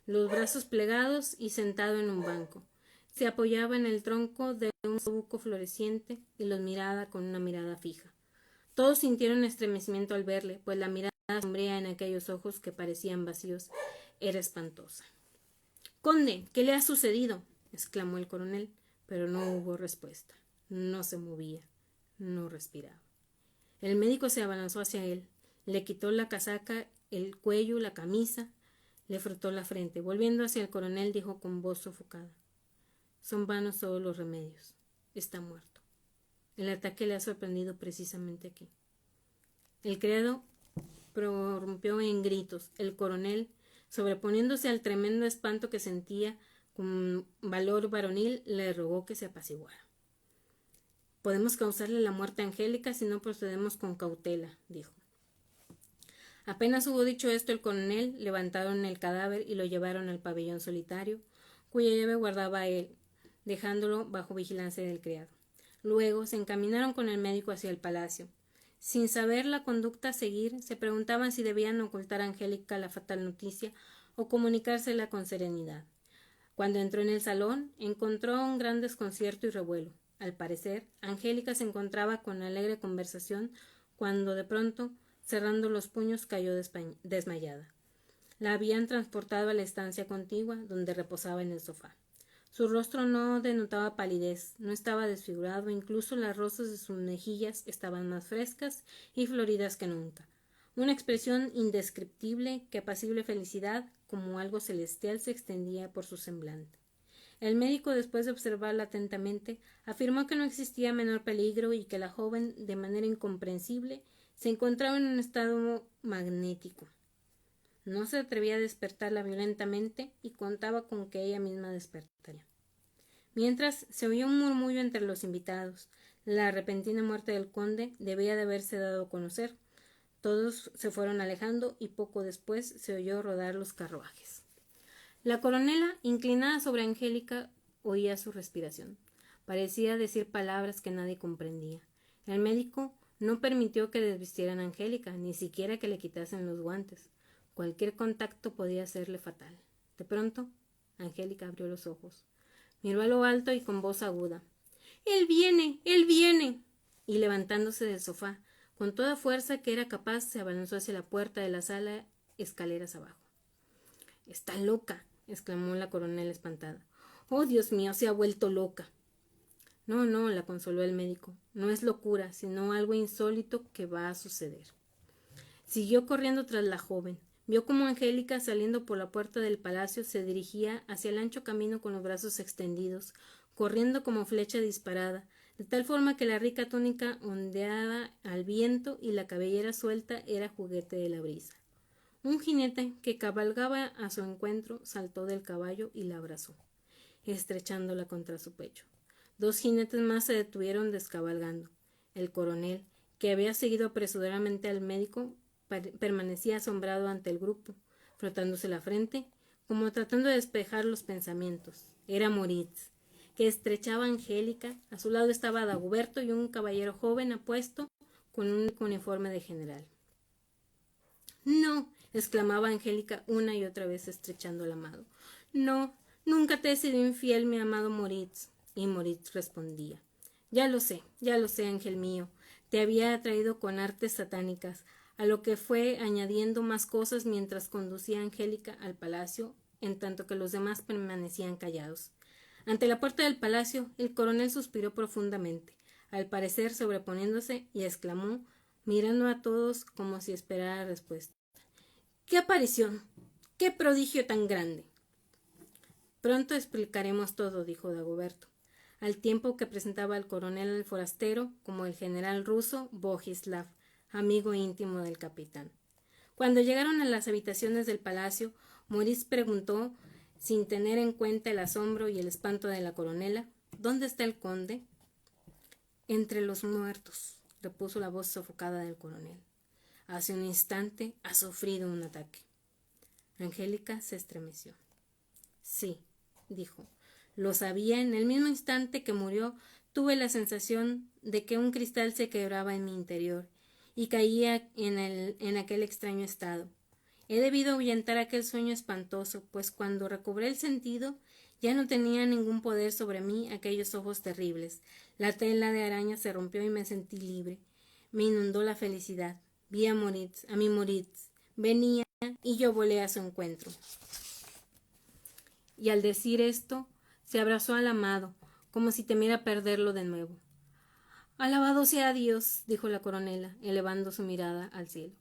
los brazos plegados y sentado en un banco. Se apoyaba en el tronco de un sabuco floreciente y los miraba con una mirada fija. Todos sintieron estremecimiento al verle, pues la mirada sombría en aquellos ojos que parecían vacíos era espantosa. —Conde, ¿qué le ha sucedido? —exclamó el coronel, pero no hubo respuesta. No se movía, no respiraba. El médico se abalanzó hacia él, le quitó la casaca, el cuello, la camisa, le frotó la frente. Volviendo hacia el coronel, dijo con voz sofocada: son vanos todos los remedios. Está muerto. El ataque le ha sorprendido precisamente aquí. El criado prorrumpió en gritos. El coronel, sobreponiéndose al tremendo espanto que sentía con valor varonil, le rogó que se apaciguara. Podemos causarle la muerte a Angélica si no procedemos con cautela, dijo. Apenas hubo dicho esto el coronel, levantaron el cadáver y lo llevaron al pabellón solitario, cuya llave guardaba él, dejándolo bajo vigilancia del criado. Luego se encaminaron con el médico hacia el palacio. Sin saber la conducta a seguir, se preguntaban si debían ocultar a Angélica la fatal noticia o comunicársela con serenidad. Cuando entró en el salón, encontró un gran desconcierto y revuelo. Al parecer, Angélica se encontraba con alegre conversación cuando de pronto, cerrando los puños, cayó desmayada. La habían transportado a la estancia contigua, donde reposaba en el sofá. Su rostro no denotaba palidez, no estaba desfigurado, incluso las rosas de sus mejillas estaban más frescas y floridas que nunca. Una expresión indescriptible, que apacible felicidad, como algo celestial, se extendía por su semblante. El médico, después de observarla atentamente, afirmó que no existía menor peligro y que la joven, de manera incomprensible, se encontraba en un estado magnético. No se atrevía a despertarla violentamente y contaba con que ella misma despertaría. Mientras se oyó un murmullo entre los invitados. La repentina muerte del conde debía de haberse dado a conocer. Todos se fueron alejando y poco después se oyó rodar los carruajes. La coronela, inclinada sobre Angélica, oía su respiración. Parecía decir palabras que nadie comprendía. El médico no permitió que desvistieran a Angélica, ni siquiera que le quitasen los guantes. Cualquier contacto podía serle fatal. De pronto, Angélica abrió los ojos. Miró a lo alto y con voz aguda. ¡Él viene! ¡Él viene! Y levantándose del sofá, con toda fuerza que era capaz, se abalanzó hacia la puerta de la sala, escaleras abajo. —¡Está loca! —exclamó la coronela espantada. —¡Oh, Dios mío, se ha vuelto loca! No, no —la consoló el médico—, no es locura, sino algo insólito que va a suceder. Siguió corriendo tras la joven. Vio cómo Angélica, saliendo por la puerta del palacio, se dirigía hacia el ancho camino con los brazos extendidos, corriendo como flecha disparada, de tal forma que la rica túnica ondeaba al viento y la cabellera suelta era juguete de la brisa. Un jinete que cabalgaba a su encuentro saltó del caballo y la abrazó, estrechándola contra su pecho. Dos jinetes más se detuvieron descabalgando. El coronel, que había seguido apresuradamente al médico, permanecía asombrado ante el grupo, frotándose la frente, como tratando de despejar los pensamientos. Era Moritz, que estrechaba a Angélica. A su lado estaba Dagoberto y un caballero joven apuesto con un uniforme de general. —No —exclamaba Angélica una y otra vez estrechando al amado—, no, nunca te he sido infiel, mi amado Moritz. Y Moritz respondía: ya lo sé, ángel mío, te había atraído con artes satánicas, a lo que fue añadiendo más cosas mientras conducía a Angélica al palacio, en tanto que los demás permanecían callados. Ante la puerta del palacio, el coronel suspiró profundamente, al parecer sobreponiéndose, y exclamó, mirando a todos como si esperara respuesta: ¡qué aparición! ¡Qué prodigio tan grande! Pronto explicaremos todo, dijo Dagoberto, al tiempo que presentaba al coronel al forastero como el general ruso Bogislav, amigo íntimo del capitán. Cuando llegaron a las habitaciones del palacio, Moritz preguntó, sin tener en cuenta el asombro y el espanto de la coronela: ¿dónde está el conde? Entre los muertos, repuso la voz sofocada del coronel. Hace un instante ha sufrido un ataque. Angélica se estremeció. Sí, dijo, lo sabía. En el mismo instante que murió tuve la sensación de que un cristal se quebraba en mi interior y caía en aquel extraño estado. He debido ahuyentar aquel sueño espantoso, pues cuando recobré el sentido ya no tenía ningún poder sobre mí aquellos ojos terribles. La tela de araña se rompió y me sentí libre. Me inundó la felicidad. Vi a mi Moritz. Venía y yo volé a su encuentro. Y al decir esto, se abrazó al amado, como si temiera perderlo de nuevo. Alabado sea Dios, dijo la coronela, elevando su mirada al cielo.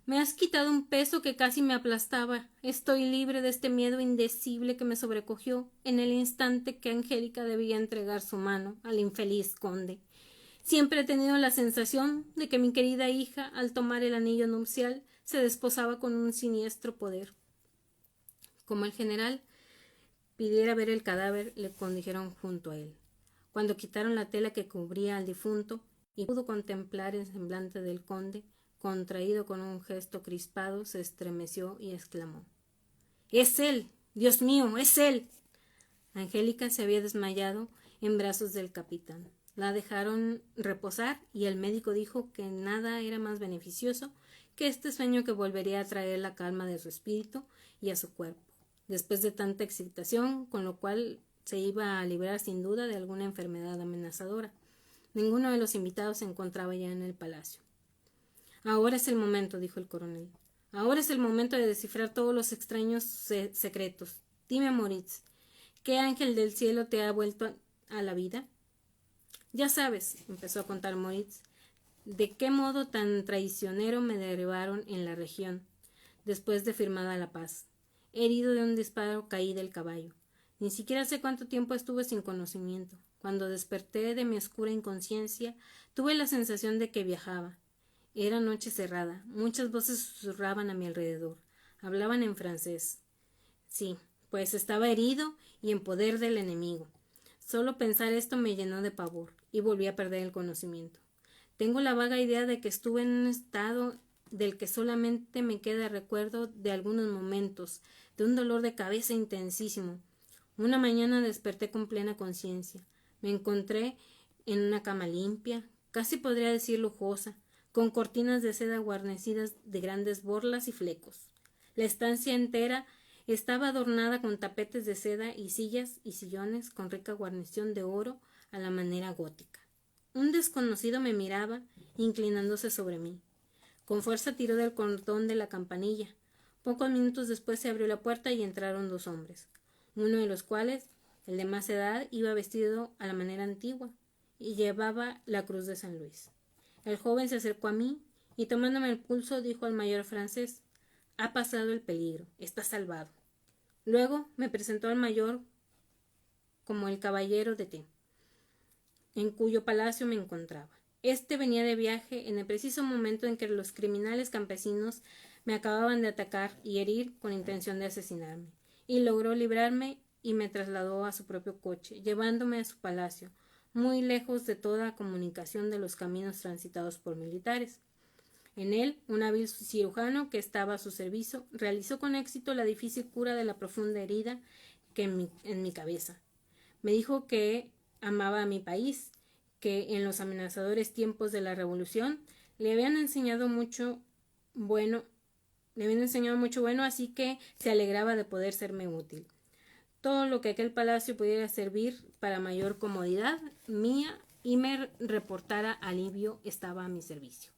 Me has quitado un peso que casi me aplastaba. Estoy libre de este miedo indecible que me sobrecogió en el instante que Angélica debía entregar su mano al infeliz conde. Siempre he tenido la sensación de que mi querida hija, al tomar el anillo nupcial, se desposaba con un siniestro poder. Como el general pidiera ver el cadáver, le condujeron junto a él. Cuando quitaron la tela que cubría al difunto y pudo contemplar el semblante del conde, contraído con un gesto crispado, se estremeció y exclamó: —¡Es él! ¡Dios mío, es él! Angélica se había desmayado en brazos del capitán. La dejaron reposar y el médico dijo que nada era más beneficioso que este sueño, que volvería a traer la calma de su espíritu y a su cuerpo, después de tanta excitación, con lo cual se iba a librar sin duda de alguna enfermedad amenazadora. Ninguno de los invitados se encontraba ya en el palacio. Ahora es el momento, dijo el coronel. Ahora es el momento de descifrar todos los extraños secretos. Dime, Moritz, ¿qué ángel del cielo te ha vuelto a la vida? Ya sabes, empezó a contar Moritz, de qué modo tan traicionero me derribaron en la región, después de firmada la paz. Herido de un disparo, caí del caballo. Ni siquiera sé cuánto tiempo estuve sin conocimiento. Cuando desperté de mi oscura inconsciencia, tuve la sensación de que viajaba. Era noche cerrada. Muchas voces susurraban a mi alrededor. Hablaban en francés. Sí, pues estaba herido y en poder del enemigo. Solo pensar esto me llenó de pavor y volví a perder el conocimiento. Tengo la vaga idea de que estuve en un estado del que solamente me queda recuerdo de algunos momentos, de un dolor de cabeza intensísimo. Una mañana desperté con plena conciencia. Me encontré en una cama limpia, casi podría decir lujosa, con cortinas de seda guarnecidas de grandes borlas y flecos. La estancia entera estaba adornada con tapetes de seda y sillas y sillones con rica guarnición de oro a la manera gótica. Un desconocido me miraba, inclinándose sobre mí. Con fuerza tiró del cordón de la campanilla. Pocos minutos después se abrió la puerta y entraron 2 hombres, uno de los cuales, el de más edad, iba vestido a la manera antigua y llevaba la cruz de San Luis. El joven se acercó a mí y, tomándome el pulso, dijo al mayor francés: «Ha pasado el peligro, está salvado». Luego me presentó al mayor como el caballero de T, en cuyo palacio me encontraba. Este venía de viaje en el preciso momento en que los criminales campesinos me acababan de atacar y herir con intención de asesinarme, y logró librarme y me trasladó a su propio coche, llevándome a su palacio, muy lejos de toda comunicación de los caminos transitados por militares. En él, un hábil cirujano que estaba a su servicio realizó con éxito la difícil cura de la profunda herida que en mi cabeza. Me dijo que amaba a mi país, que en los amenazadores tiempos de la Revolución le habían enseñado mucho bueno, así que se alegraba de poder serme útil. Todo lo que aquel palacio pudiera servir para mayor comodidad mía y me reportara alivio estaba a mi servicio.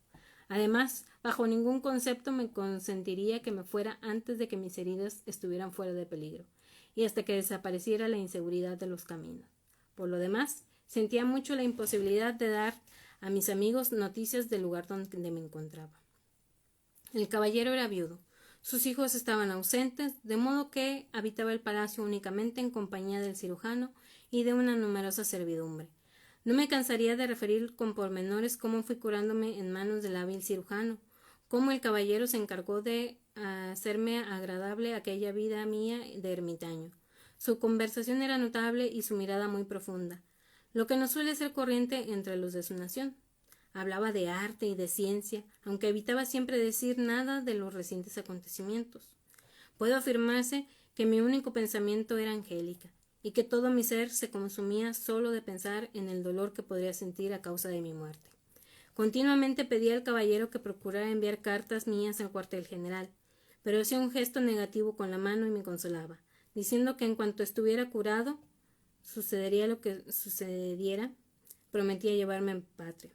Además, bajo ningún concepto me consentiría que me fuera antes de que mis heridas estuvieran fuera de peligro y hasta que desapareciera la inseguridad de los caminos. Por lo demás, sentía mucho la imposibilidad de dar a mis amigos noticias del lugar donde me encontraba. El caballero era viudo. Sus hijos estaban ausentes, de modo que habitaba el palacio únicamente en compañía del cirujano y de una numerosa servidumbre. No me cansaría de referir con pormenores cómo fui curándome en manos del hábil cirujano, cómo el caballero se encargó de hacerme agradable aquella vida mía de ermitaño. Su conversación era notable y su mirada muy profunda, lo que no suele ser corriente entre los de su nación. Hablaba de arte y de ciencia, aunque evitaba siempre decir nada de los recientes acontecimientos. Puedo afirmarse que mi único pensamiento era Angélica, y que todo mi ser se consumía solo de pensar en el dolor que podría sentir a causa de mi muerte. Continuamente pedía al caballero que procurara enviar cartas mías al cuartel general, pero hacía un gesto negativo con la mano y me consolaba, diciendo que en cuanto estuviera curado, sucedería lo que sucediera, prometía llevarme a mi patria.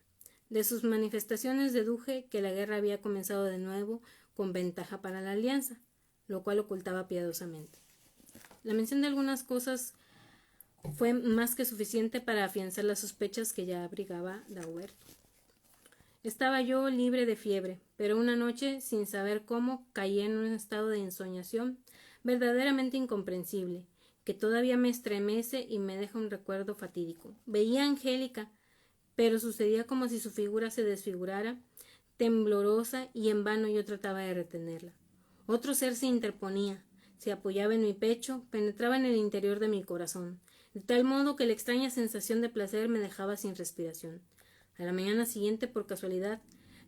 De sus manifestaciones deduje que la guerra había comenzado de nuevo con ventaja para la alianza, lo cual ocultaba piadosamente. La mención de algunas cosas fue más que suficiente para afianzar las sospechas que ya abrigaba Dauber. Estaba yo libre de fiebre, pero una noche, sin saber cómo, caí en un estado de ensoñación verdaderamente incomprensible, que todavía me estremece y me deja un recuerdo fatídico. Veía a Angélica, pero sucedía como si su figura se desfigurara temblorosa y en vano yo trataba de retenerla. Otro ser se interponía, se apoyaba en mi pecho, penetraba en el interior de mi corazón, de tal modo que la extraña sensación de placer me dejaba sin respiración. A la mañana siguiente, por casualidad,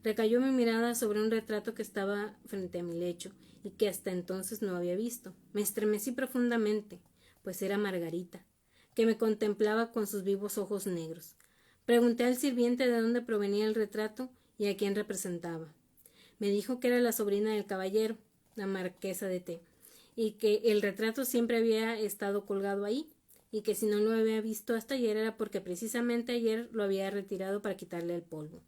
recayó mi mirada sobre un retrato que estaba frente a mi lecho y que hasta entonces no había visto. Me estremecí profundamente, pues era Margarita, que me contemplaba con sus vivos ojos negros. Pregunté al sirviente de dónde provenía el retrato y a quién representaba. Me dijo que era la sobrina del caballero, la marquesa de T, y que el retrato siempre había estado colgado ahí, y que si no lo había visto hasta ayer era porque precisamente ayer lo había retirado para quitarle el polvo.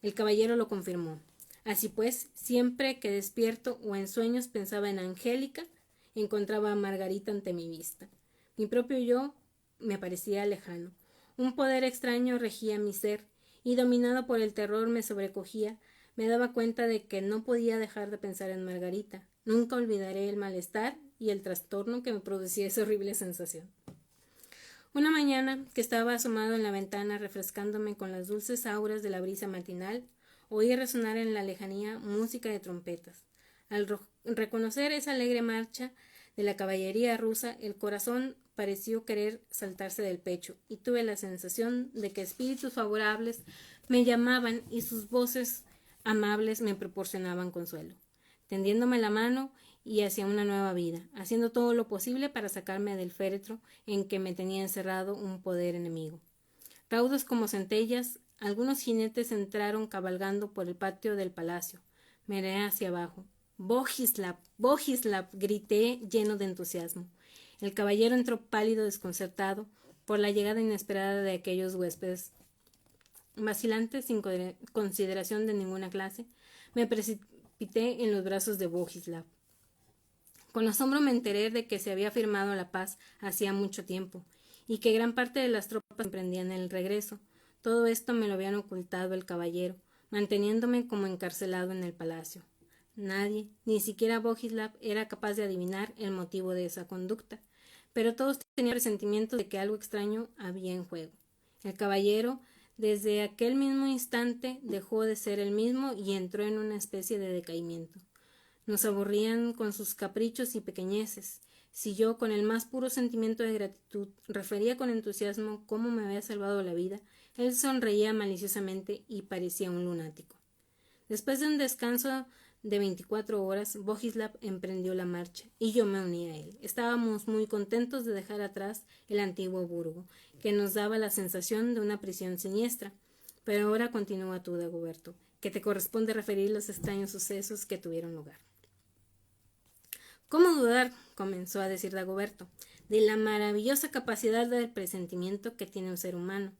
El caballero lo confirmó. Así pues, siempre que despierto o en sueños pensaba en Angélica, encontraba a Margarita ante mi vista. Mi propio yo me parecía lejano. Un poder extraño regía mi ser, y dominado por el terror me sobrecogía. Me daba cuenta de que no podía dejar de pensar en Margarita. Nunca olvidaré el malestar y el trastorno que me producía esa horrible sensación. Una mañana, que estaba asomado en la ventana refrescándome con las dulces auras de la brisa matinal, oí resonar en la lejanía música de trompetas. Al reconocer esa alegre marcha de la caballería rusa, el corazón pareció querer saltarse del pecho, y tuve la sensación de que espíritus favorables me llamaban y sus voces amables me proporcionaban consuelo, tendiéndome la mano y hacia una nueva vida, haciendo todo lo posible para sacarme del féretro en que me tenía encerrado un poder enemigo. Raudos como centellas, algunos jinetes entraron cabalgando por el patio del palacio. Miré hacia abajo. «Bogislav, Bogislav», grité lleno de entusiasmo. El caballero entró pálido, desconcertado por la llegada inesperada de aquellos huéspedes. Vacilante, sin consideración de ninguna clase, me precipité en los brazos de Bogislav. Con asombro me enteré de que se había firmado la paz hacía mucho tiempo, y que gran parte de las tropas emprendían el regreso. Todo esto me lo habían ocultado el caballero, manteniéndome como encarcelado en el palacio. Nadie, ni siquiera Bogislav, era capaz de adivinar el motivo de esa conducta, pero todos tenían presentimiento de que algo extraño había en juego. El caballero, desde aquel mismo instante, dejó de ser el mismo y entró en una especie de decaimiento. Nos aburrían con sus caprichos y pequeñeces. Si yo, con el más puro sentimiento de gratitud, refería con entusiasmo cómo me había salvado la vida, él sonreía maliciosamente y parecía un lunático. Después de un descanso de 24 horas, Bogislav emprendió la marcha, y yo me uní a él. Estábamos muy contentos de dejar atrás el antiguo burgo, que nos daba la sensación de una prisión siniestra. Pero ahora continúa tú, Dagoberto, que te corresponde referir los extraños sucesos que tuvieron lugar. «¿Cómo dudar?», comenzó a decir Dagoberto, «de la maravillosa capacidad del presentimiento que tiene un ser humano.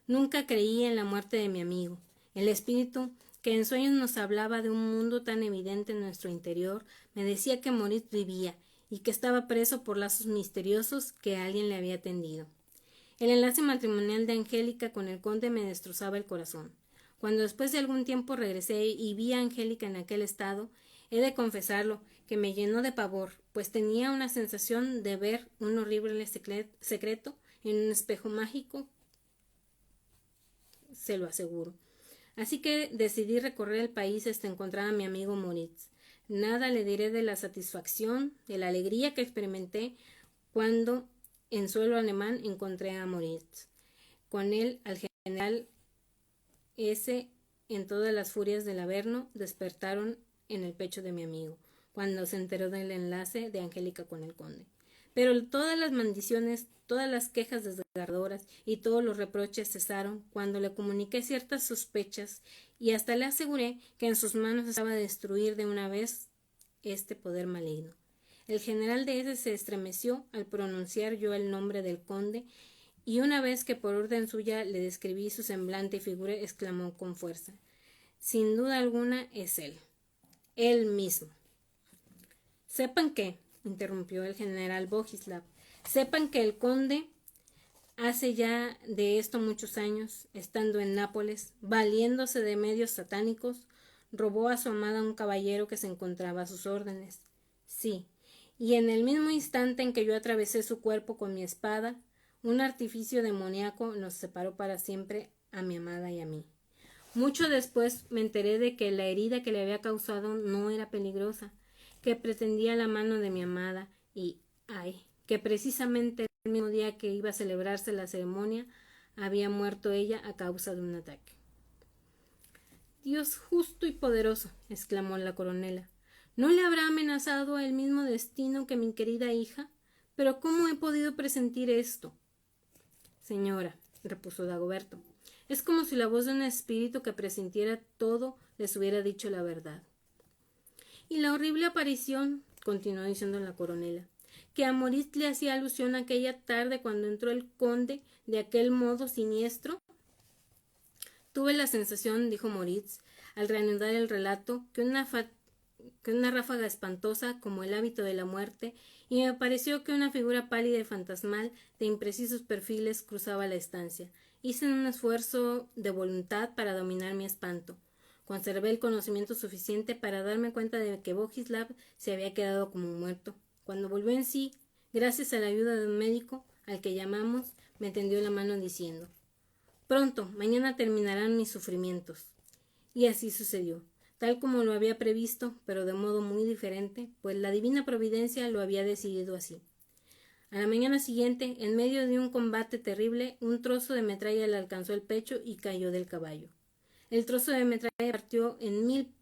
Nunca creí en la muerte de mi amigo. El espíritu, que en sueños nos hablaba de un mundo tan evidente en nuestro interior, me decía que Moritz vivía y que estaba preso por lazos misteriosos que alguien le había tendido. El enlace matrimonial de Angélica con el conde me destrozaba el corazón. Cuando después de algún tiempo regresé y vi a Angélica en aquel estado, he de confesarlo, que me llenó de pavor, pues tenía una sensación de ver un horrible secreto en un espejo mágico, se lo aseguro. Así que decidí recorrer el país hasta encontrar a mi amigo Moritz. Nada le diré de la satisfacción, de la alegría que experimenté cuando en suelo alemán encontré a Moritz. Con él, al general S., en todas las furias del Averno, despertaron en el pecho de mi amigo, cuando se enteró del enlace de Angélica con el conde. Pero todas las maldiciones, todas las quejas desgarradoras y todos los reproches cesaron cuando le comuniqué ciertas sospechas y hasta le aseguré que en sus manos estaba destruir de una vez este poder maligno. El general de S. se estremeció al pronunciar yo el nombre del conde, y una vez que por orden suya le describí su semblante y figura, exclamó con fuerza: «Sin duda alguna es él mismo». «Sepan que», interrumpió el general Bogislav, «sepan que el conde, hace ya de esto muchos años, estando en Nápoles, valiéndose de medios satánicos, robó a su amada un caballero que se encontraba a sus órdenes. Sí, y en el mismo instante en que yo atravesé su cuerpo con mi espada, un artificio demoníaco nos separó para siempre a mi amada y a mí. Mucho después me enteré de que la herida que le había causado no era peligrosa, que pretendía la mano de mi amada y, ay, que precisamente el mismo día que iba a celebrarse la ceremonia había muerto ella a causa de un ataque. Dios justo y poderoso, exclamó la coronela. ¿No le habrá amenazado el mismo destino que mi querida hija? Pero ¿cómo he podido presentir esto? Señora, repuso Dagoberto, es como si la voz de un espíritu que presintiera todo les hubiera dicho la verdad. Y la horrible aparición, continuó diciendo la coronela, que a Moritz le hacía alusión aquella tarde cuando entró el conde de aquel modo siniestro. Tuve la sensación, dijo Moritz, al reanudar el relato, que una ráfaga espantosa como el hábito de la muerte, y me pareció que una figura pálida y fantasmal de imprecisos perfiles cruzaba la estancia. Hice un esfuerzo de voluntad para dominar mi espanto. Conservé el conocimiento suficiente para darme cuenta de que Bogislav se había quedado como muerto. Cuando volvió en sí, gracias a la ayuda de un médico, al que llamamos, me tendió la mano diciendo: «Pronto, mañana terminarán mis sufrimientos». Y así sucedió, tal como lo había previsto, pero de modo muy diferente, pues la divina providencia lo había decidido así. A la mañana siguiente, en medio de un combate terrible, un trozo de metralla le alcanzó el pecho y cayó del caballo. El trozo de metralla partió en 1000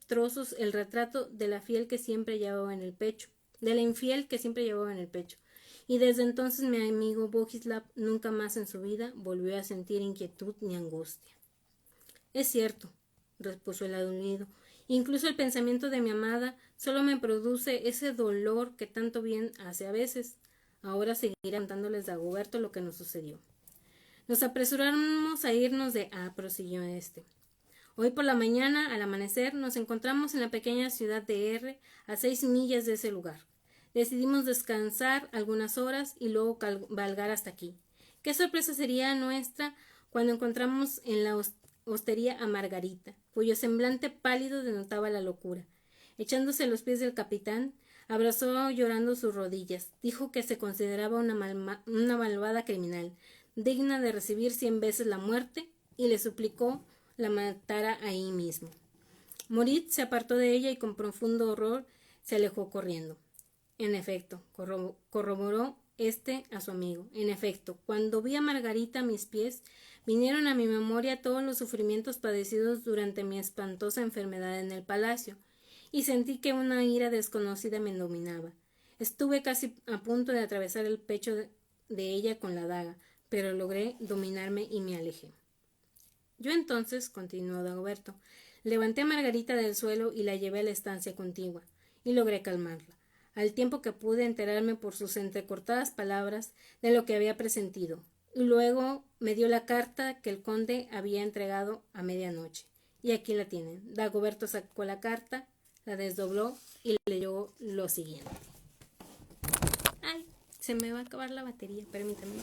trozos el retrato de la infiel que siempre llevaba en el pecho, y desde entonces mi amigo Bogislav nunca más en su vida volvió a sentir inquietud ni angustia. Es cierto, repuso el adulido, incluso el pensamiento de mi amada solo me produce ese dolor que tanto bien hace a veces. Ahora seguiré contándoles a Dagoberto lo que nos sucedió. Nos apresuramos a irnos de A, prosiguió este. Hoy por la mañana, al amanecer, nos encontramos en la pequeña ciudad de R, a 6 millas de ese lugar. Decidimos descansar algunas horas y luego cabalgar hasta aquí. Qué sorpresa sería nuestra cuando encontramos en la hostería a Margarita, cuyo semblante pálido denotaba la locura. Echándose a los pies del capitán, abrazó llorando sus rodillas. Dijo que se consideraba una malvada criminal, digna de recibir 100 veces la muerte, y le suplicó la matara ahí mismo. Moritz se apartó de ella y con profundo horror se alejó corriendo. En efecto, corroboró a su amigo. En efecto, cuando vi a Margarita a mis pies, vinieron a mi memoria todos los sufrimientos padecidos durante mi espantosa enfermedad en el palacio, y sentí que una ira desconocida me dominaba. Estuve casi a punto de atravesar el pecho de ella con la daga, pero logré dominarme y me alejé. Yo entonces, continuó Dagoberto, levanté a Margarita del suelo y la llevé a la estancia contigua, y logré calmarla, al tiempo que pude enterarme por sus entrecortadas palabras de lo que había presentido, y luego me dio la carta que el conde había entregado a medianoche. Y aquí la tienen. Dagoberto sacó la carta, la desdobló y leyó lo siguiente. Ay, se me va a acabar la batería, permítanme.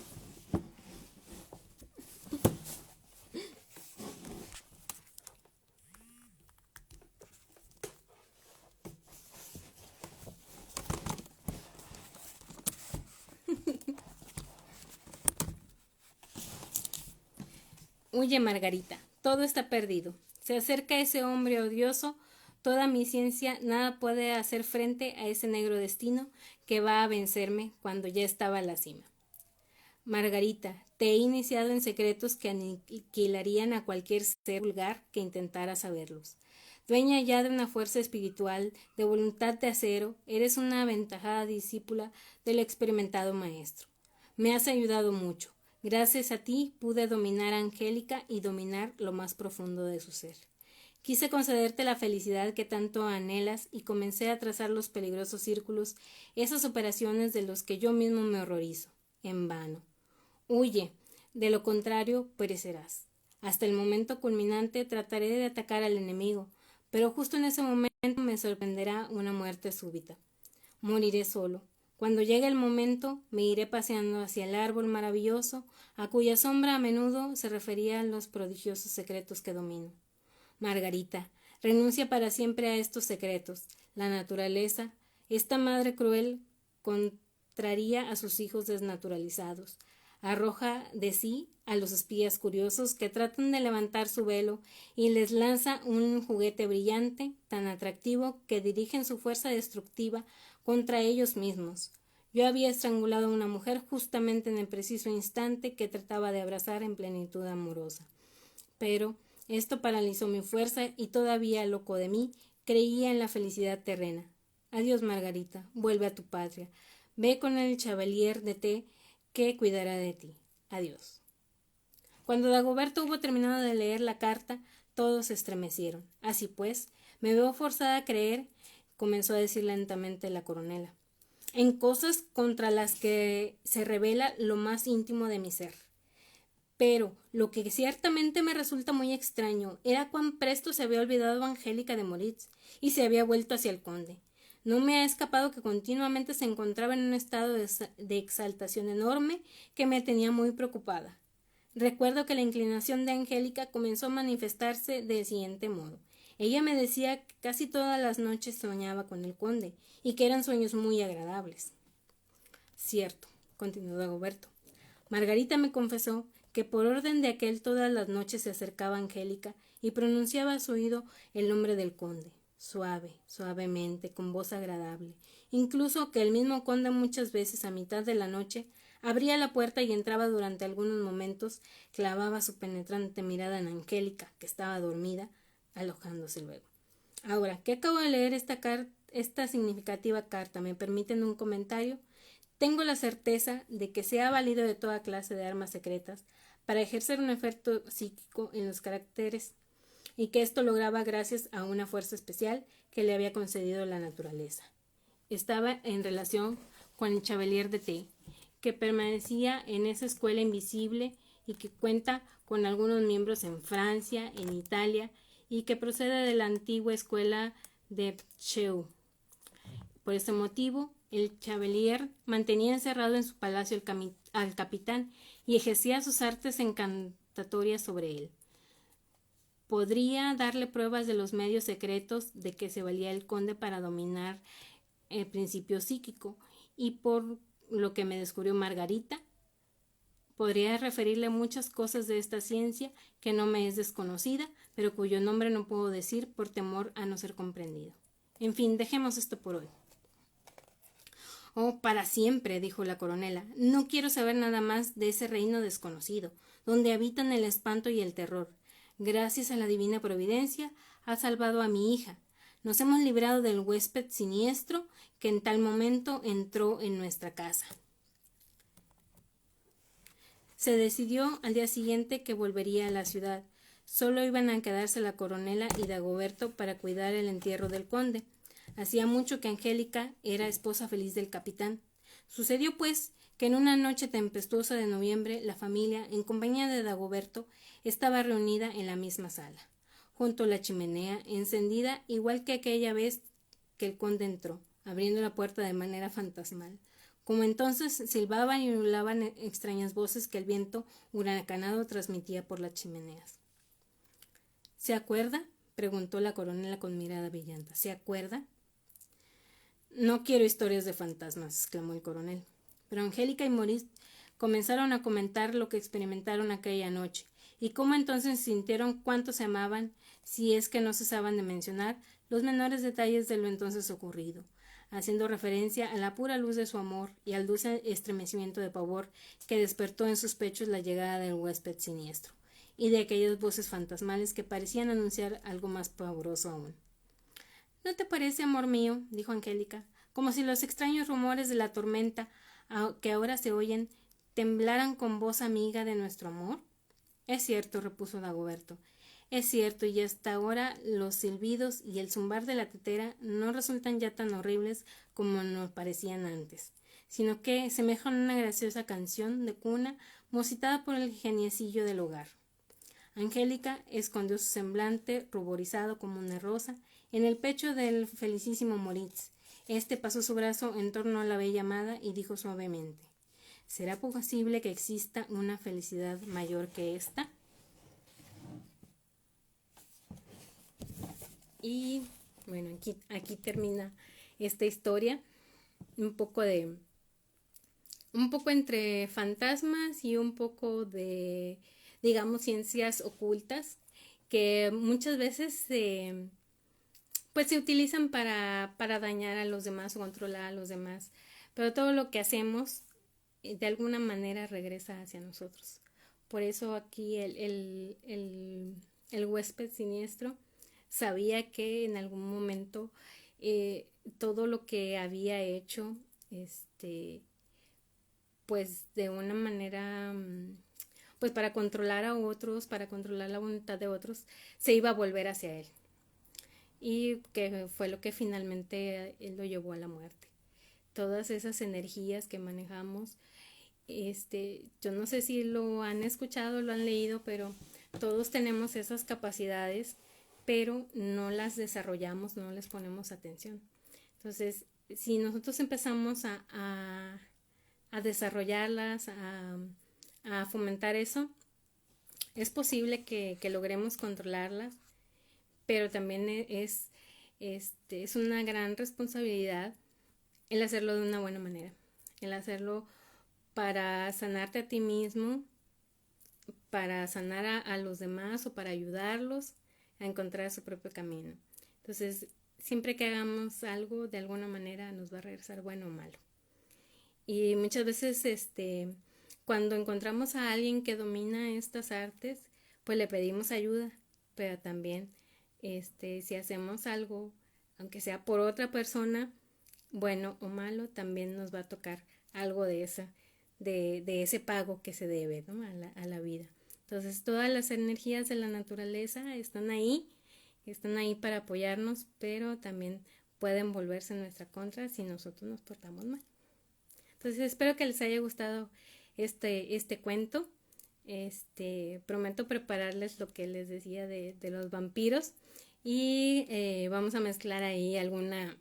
Huye, Margarita, todo está perdido. Se acerca ese hombre odioso, toda mi ciencia nada puede hacer frente a ese negro destino que va a vencerme cuando ya estaba a la cima. Margarita, te he iniciado en secretos que aniquilarían a cualquier ser vulgar que intentara saberlos. Dueña ya de una fuerza espiritual, de voluntad de acero, eres una aventajada discípula del experimentado maestro. Me has ayudado mucho. Gracias a ti pude dominar a Angélica y dominar lo más profundo de su ser. Quise concederte la felicidad que tanto anhelas y comencé a trazar los peligrosos círculos, esas operaciones de los que yo mismo me horrorizo. En vano. Huye, de lo contrario perecerás. Hasta el momento culminante trataré de atacar al enemigo, pero justo en ese momento me sorprenderá una muerte súbita. Moriré solo. Cuando llegue el momento, me iré paseando hacia el árbol maravilloso, a cuya sombra a menudo se referían los prodigiosos secretos que domino. Margarita, renuncia para siempre a estos secretos. La naturaleza, esta madre cruel, contraría a sus hijos desnaturalizados. arroja de sí a los espías curiosos que tratan de levantar su velo y les lanza un juguete brillante, tan atractivo que dirigen su fuerza destructiva contra ellos mismos. Yo había estrangulado a una mujer justamente en el preciso instante que trataba de abrazar en plenitud amorosa. Pero esto paralizó mi fuerza y todavía loco de mí, creía en la felicidad terrena. Adiós, Margarita, vuelve a tu patria. Ve con el Chevalier de T que cuidará de ti. Adiós. Cuando Dagoberto hubo terminado de leer la carta, todos se estremecieron. Así pues, me veo forzada a creer, comenzó a decir lentamente la coronela, en cosas contra las que se revela lo más íntimo de mi ser. Pero lo que ciertamente me resulta muy extraño era cuán presto se había olvidado Angélica de Moritz y se había vuelto hacia el conde. No me ha escapado que continuamente se encontraba en un estado de exaltación enorme que me tenía muy preocupada. Recuerdo que la inclinación de Angélica comenzó a manifestarse del siguiente modo. Ella me decía que casi todas las noches soñaba con el conde y que eran sueños muy agradables. Cierto, continuó Dagoberto. Margarita me confesó que por orden de aquel todas las noches se acercaba a Angélica y pronunciaba a su oído el nombre del conde, suavemente, con voz agradable, incluso que el mismo conde muchas veces a mitad de la noche abría la puerta y entraba durante algunos momentos, clavaba su penetrante mirada en Angélica, que estaba dormida, alojándose luego. Ahora que acabo de leer esta significativa carta, ¿me permiten un comentario? Tengo la certeza de que se ha valido de toda clase de armas secretas para ejercer un efecto psíquico en los caracteres y que esto lograba gracias a una fuerza especial que le había concedido la naturaleza. Estaba en relación con el Chevalier de T, que permanecía en esa escuela invisible y que cuenta con algunos miembros en Francia, en Italia y que procede de la antigua escuela de Cheu. Por este motivo, el Chevalier mantenía encerrado en su palacio al capitán y ejercía sus artes encantatorias sobre él. Podría darle pruebas de los medios secretos de que se valía el conde para dominar el principio psíquico, y por lo que me descubrió Margarita, podría referirle muchas cosas de esta ciencia que no me es desconocida, pero cuyo nombre no puedo decir por temor a no ser comprendido. En fin, dejemos esto por hoy. Oh, para siempre, dijo la coronela. No quiero saber nada más de ese reino desconocido, donde habitan el espanto y el terror. Gracias a la divina providencia, ha salvado a mi hija. Nos hemos librado del huésped siniestro que en tal momento entró en nuestra casa. Se decidió al día siguiente que volvería a la ciudad. Solo iban a quedarse la coronela y Dagoberto para cuidar el entierro del conde. Hacía mucho que Angélica era esposa feliz del capitán. Sucedió, pues, que en una noche tempestuosa de noviembre la familia, en compañía de Dagoberto, estaba reunida en la misma sala, junto a la chimenea, encendida igual que aquella vez que el conde entró, abriendo la puerta de manera fantasmal. Como entonces silbaban y ululaban extrañas voces que el viento huracanado transmitía por las chimeneas. ¿Se acuerda?, preguntó la coronela con mirada brillante. ¿Se acuerda? No quiero historias de fantasmas, exclamó el coronel. Pero Angélica y Moritz comenzaron a comentar lo que experimentaron aquella noche, y cómo entonces sintieron cuánto se amaban, si es que no cesaban de mencionar los menores detalles de lo entonces ocurrido, haciendo referencia a la pura luz de su amor y al dulce estremecimiento de pavor que despertó en sus pechos la llegada del huésped siniestro, y de aquellas voces fantasmales que parecían anunciar algo más pavoroso aún. ¿No te parece, amor mío?, dijo Angélica, como si los extraños rumores de la tormenta que ahora se oyen temblaran con voz amiga de nuestro amor? Es cierto, repuso Dagoberto, es cierto, y hasta ahora los silbidos y el zumbar de la tetera no resultan ya tan horribles como nos parecían antes, sino que semejan una graciosa canción de cuna musitada por el geniecillo del hogar. Angélica escondió su semblante, ruborizado como una rosa, en el pecho del felicísimo Moritz. Este pasó su brazo en torno a la bella amada y dijo suavemente: ¿será posible que exista una felicidad mayor que esta? Y bueno, aquí termina esta historia, un un poco entre fantasmas y un poco de, digamos, ciencias ocultas que muchas veces pues se utilizan para dañar a los demás o controlar a los demás. Pero todo lo que hacemos de alguna manera regresa hacia nosotros. Por eso aquí el huésped siniestro sabía que en algún momento todo lo que había hecho, pues de una manera, pues para controlar a otros, para controlar la voluntad de otros, se iba a volver hacia él. Y que fue lo que finalmente él lo llevó a la muerte. Todas esas energías que manejamos, yo no sé si lo han escuchado, lo han leído, pero todos tenemos esas capacidades, pero no las desarrollamos, no les ponemos atención. Entonces, si nosotros empezamos a desarrollarlas, a fomentar eso, es posible que logremos controlarlas, pero también es una gran responsabilidad el hacerlo de una buena manera, el hacerlo para sanarte a ti mismo, para sanar a los demás o para ayudarlos a encontrar su propio camino. Entonces, siempre que hagamos algo, de alguna manera nos va a regresar bueno o malo. Y muchas veces, cuando encontramos a alguien que domina estas artes, pues le pedimos ayuda, pero también, si hacemos algo, aunque sea por otra persona, bueno o malo, también nos va a tocar algo de ese pago que se debe, ¿no? a la vida. Entonces, todas las energías de la naturaleza están ahí para apoyarnos, pero también pueden volverse en nuestra contra si nosotros nos portamos mal. Entonces, espero que les haya gustado este cuento. Prometo prepararles lo que les decía de los vampiros y vamos a mezclar ahí alguna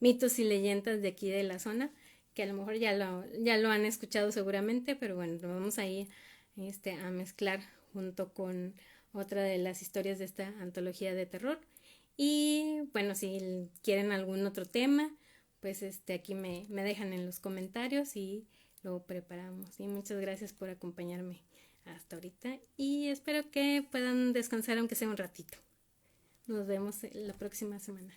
mitos y leyendas de aquí de la zona, que a lo mejor ya lo han escuchado seguramente, pero bueno, lo vamos ahí a mezclar junto con otra de las historias de esta antología de terror. Y bueno, si quieren algún otro tema, pues aquí me dejan en los comentarios y lo preparamos. Y muchas gracias por acompañarme hasta ahorita y espero que puedan descansar aunque sea un ratito. Nos vemos la próxima semana.